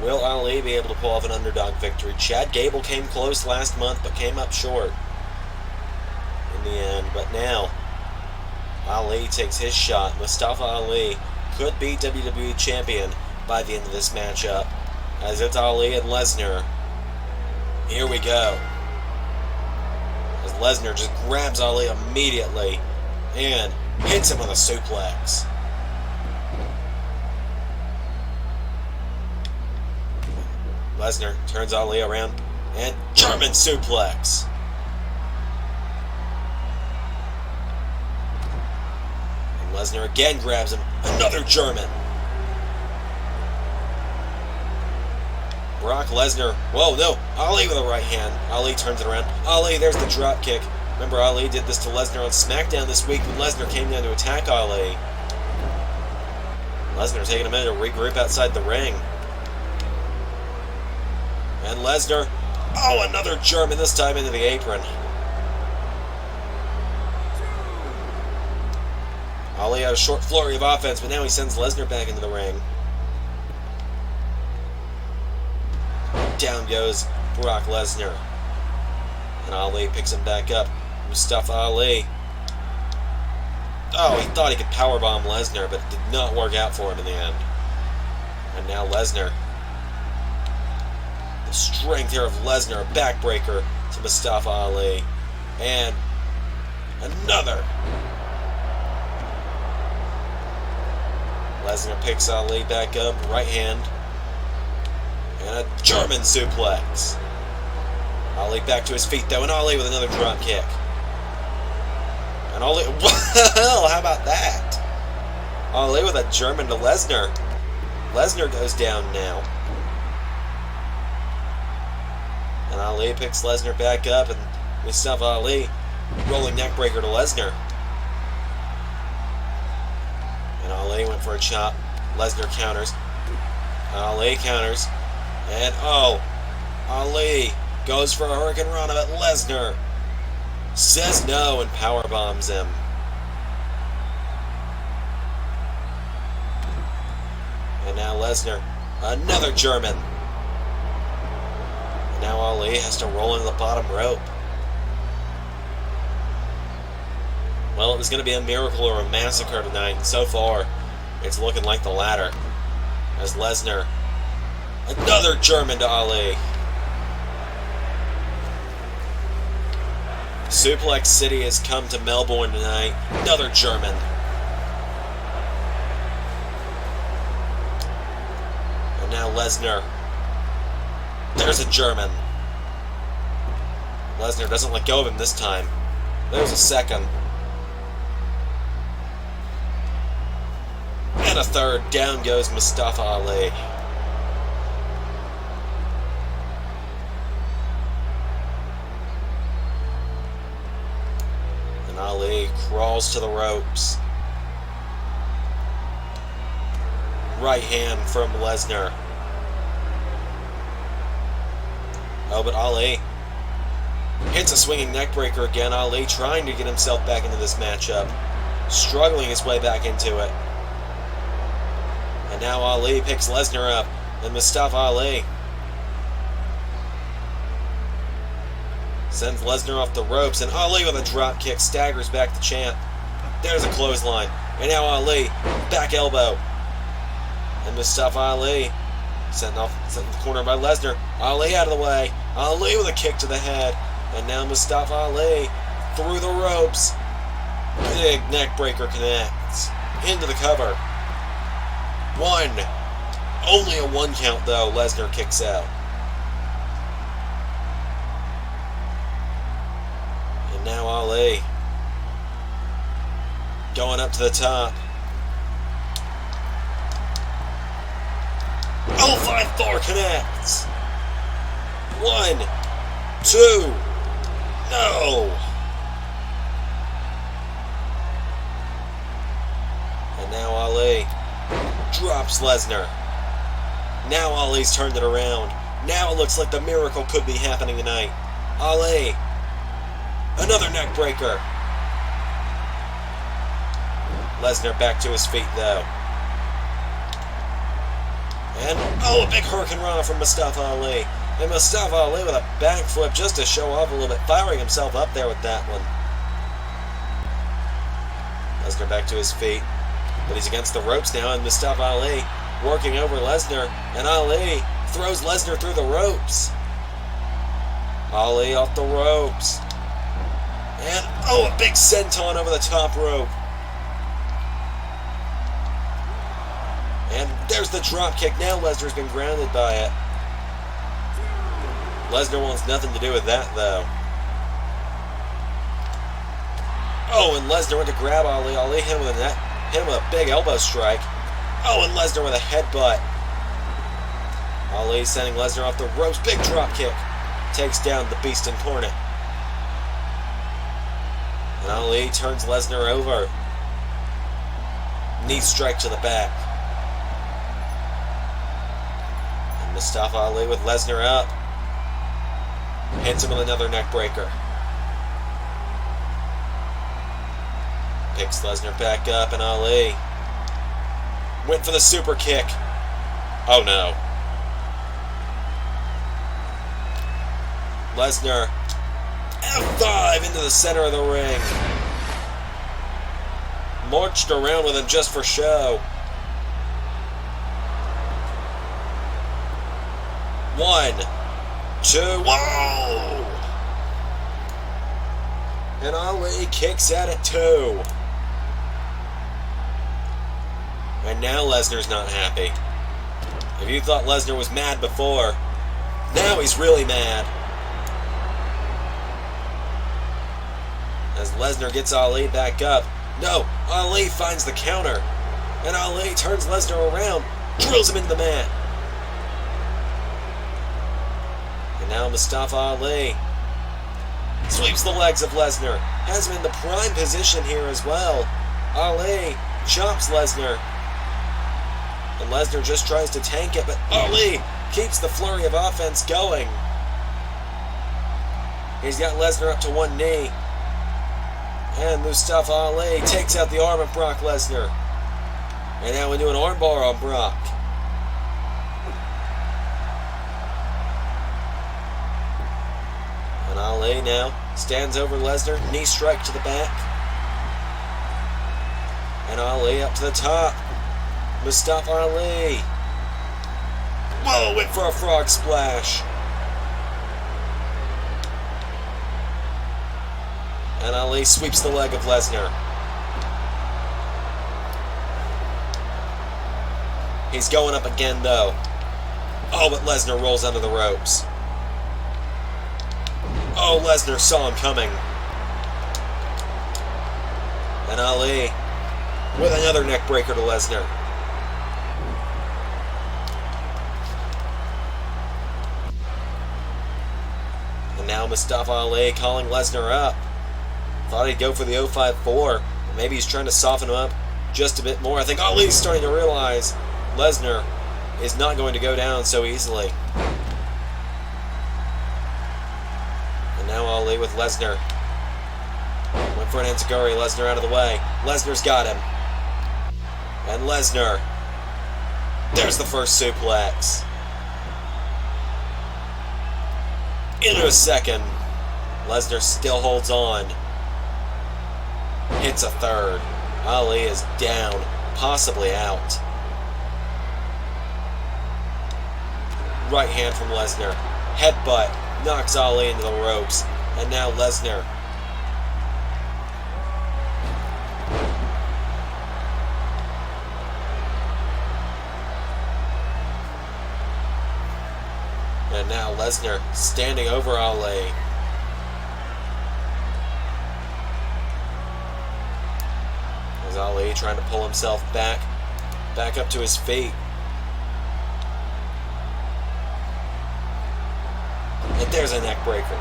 Will Ali be able to pull off an underdog victory? Chad Gable came close last month, but came up short in the end. But now, Ali takes his shot. Mustafa Ali could be WWE Champion by the end of this matchup, as it's Ali and Lesnar. Here we go. As Lesnar just grabs Ali immediately and hits him with a suplex. Lesnar turns Ali around and German suplex. And Lesnar again grabs him. Another German. Brock Lesnar. Whoa, no. Ali with a right hand. Ali turns it around. Ali, there's the drop kick. Remember, Ali did this to Lesnar on Smackdown this week when Lesnar came down to attack Ali. Lesnar taking a minute to regroup outside the ring. And Lesnar, oh, another German, this time into the apron. Ali had a short flurry of offense, but now he sends Lesnar back into the ring. Down goes Brock Lesnar. And Ali picks him back up. Mustafa Ali. Oh, he thought he could powerbomb Lesnar, but it did not work out for him in the end. And now Lesnar. Strength here of Lesnar, a backbreaker to Mustafa Ali, and another. Lesnar picks Ali back up, right hand, and a German suplex. Ali back to his feet though, and Ali with another drop kick. And Ali, well, how about that? Ali with a German to Lesnar. Lesnar goes down now. And Ali picks Lesnar back up, and Mustafa Ali Rolling neckbreaker to Lesnar. And Ali went for a chop. Lesnar counters. Ali counters. And Ali goes for a Hurricane Rana, but Lesnar says no and powerbombs him. And now Lesnar, another German. And now Ali has to roll into the bottom rope. Well, it was going to be a miracle or a massacre tonight, and so far, it's looking like the latter. As Lesnar, another German to Ali. Suplex City has come to Melbourne tonight. Another German. And now Lesnar. There's a German. Lesnar doesn't let go of him this time. There's a second. And a third. Down goes Mustafa Ali. And Ali crawls to the ropes. Right hand from Lesnar. Oh, but Ali hits a swinging neckbreaker again. Ali trying to get himself back into this matchup. Struggling his way back into it. And now Ali picks Lesnar up. And Mustafa Ali sends Lesnar off the ropes. And Ali with a drop kick staggers back the champ. There's a clothesline. And now Ali, back elbow. And Mustafa Ali sent in the corner by Lesnar. Ali out of the way. Ali with a kick to the head. And now Mustafa Ali through the ropes. Big neck breaker connects. Into the cover. One. Only a 1 count though. Lesnar kicks out. And now Ali going up to the top. Oh, 5-4 connects. 1, 2. No. And now Ali drops Lesnar. Now Ali's turned it around. Now it looks like the miracle could be happening tonight. Ali. Another neck breaker. Lesnar back to his feet though. And, a big Hurricane Rana from Mustafa Ali. And Mustafa Ali with a backflip just to show off a little bit, firing himself up there with that one. Lesnar back to his feet. But he's against the ropes now, and Mustafa Ali working over Lesnar. And Ali throws Lesnar through the ropes. Ali off the ropes. And, a big senton over the top rope. And there's the drop kick. Now Lesnar's been grounded by it. Lesnar wants nothing to do with that, though. Oh, and Lesnar went to grab Ali. Ali hit him with a big elbow strike. Oh, and Lesnar with a headbutt. Ali sending Lesnar off the ropes. Big drop kick. Takes down the beast incarnate. And Ali turns Lesnar over. Knee strike to the back. Mustafa Ali with Lesnar up. Hits him with another neck breaker. Picks Lesnar back up, and Ali went for the super kick. Oh no. Lesnar F5 into the center of the ring. Marched around with him just for show. 1, 2, whoa! And Ali kicks out at 2. And now Lesnar's not happy. If you thought Lesnar was mad before, now he's really mad. As Lesnar gets Ali back up. No, Ali finds the counter. And Ali turns Lesnar around, drills him into the mat. And now Mustafa Ali sweeps the legs of Lesnar. has him in the prime position here as well. Ali chops Lesnar. And Lesnar just tries to tank it, but Ali keeps the flurry of offense going. He's got Lesnar up to one knee. And Mustafa Ali takes out the arm of Brock Lesnar. And now we do an armbar on Brock. And Ali now stands over Lesnar, knee strike to the back. And Ali up to the top. Mustafa Ali. Whoa, went for a frog splash. And Ali sweeps the leg of Lesnar. He's going up again, though. Oh, but Lesnar rolls under the ropes. Oh, Lesnar saw him coming. And Ali with another neck breaker to Lesnar. And now Mustafa Ali calling Lesnar up. Thought he'd go for the 054. Maybe he's trying to soften him up just a bit more. I think Ali's starting to realize Lesnar is not going to go down so easily. And now Ali with Lesnar. Went for an enziguri. Lesnar out of the way. Lesnar's got him. And Lesnar. There's the first suplex. Into a second. Lesnar still holds on. Hits a third. Ali is down, possibly out. Right hand from Lesnar. Headbutt knocks Ali into the ropes. And now Lesnar. And now Lesnar standing over Ali. As Ali trying to pull himself back up to his feet. And there's a neck breaker.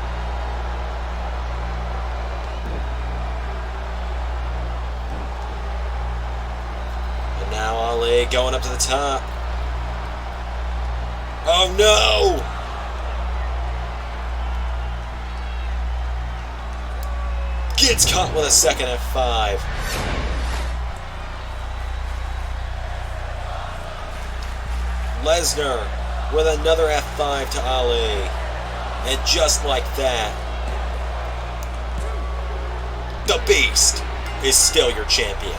And now Ali going up to the top. Oh no! Gets caught with a second F5. Lesnar with another F5 to Ali. And just like that, the Beast is still your champion.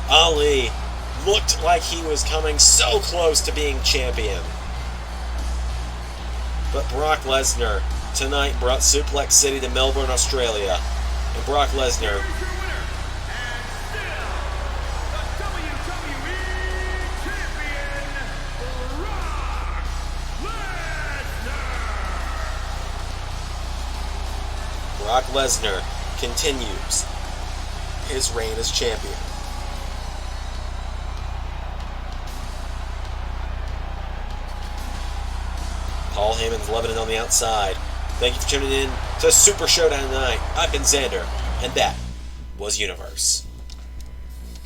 Ali looked like he was coming so close to being champion. But Brock Lesnar tonight brought Suplex City to Melbourne, Australia. And Brock Lesnar Brock Lesnar continues his reign as champion. Paul Heyman's loving it on the outside. Thank you for tuning in to Super Showdown tonight. I've been Xander, and that was Universe.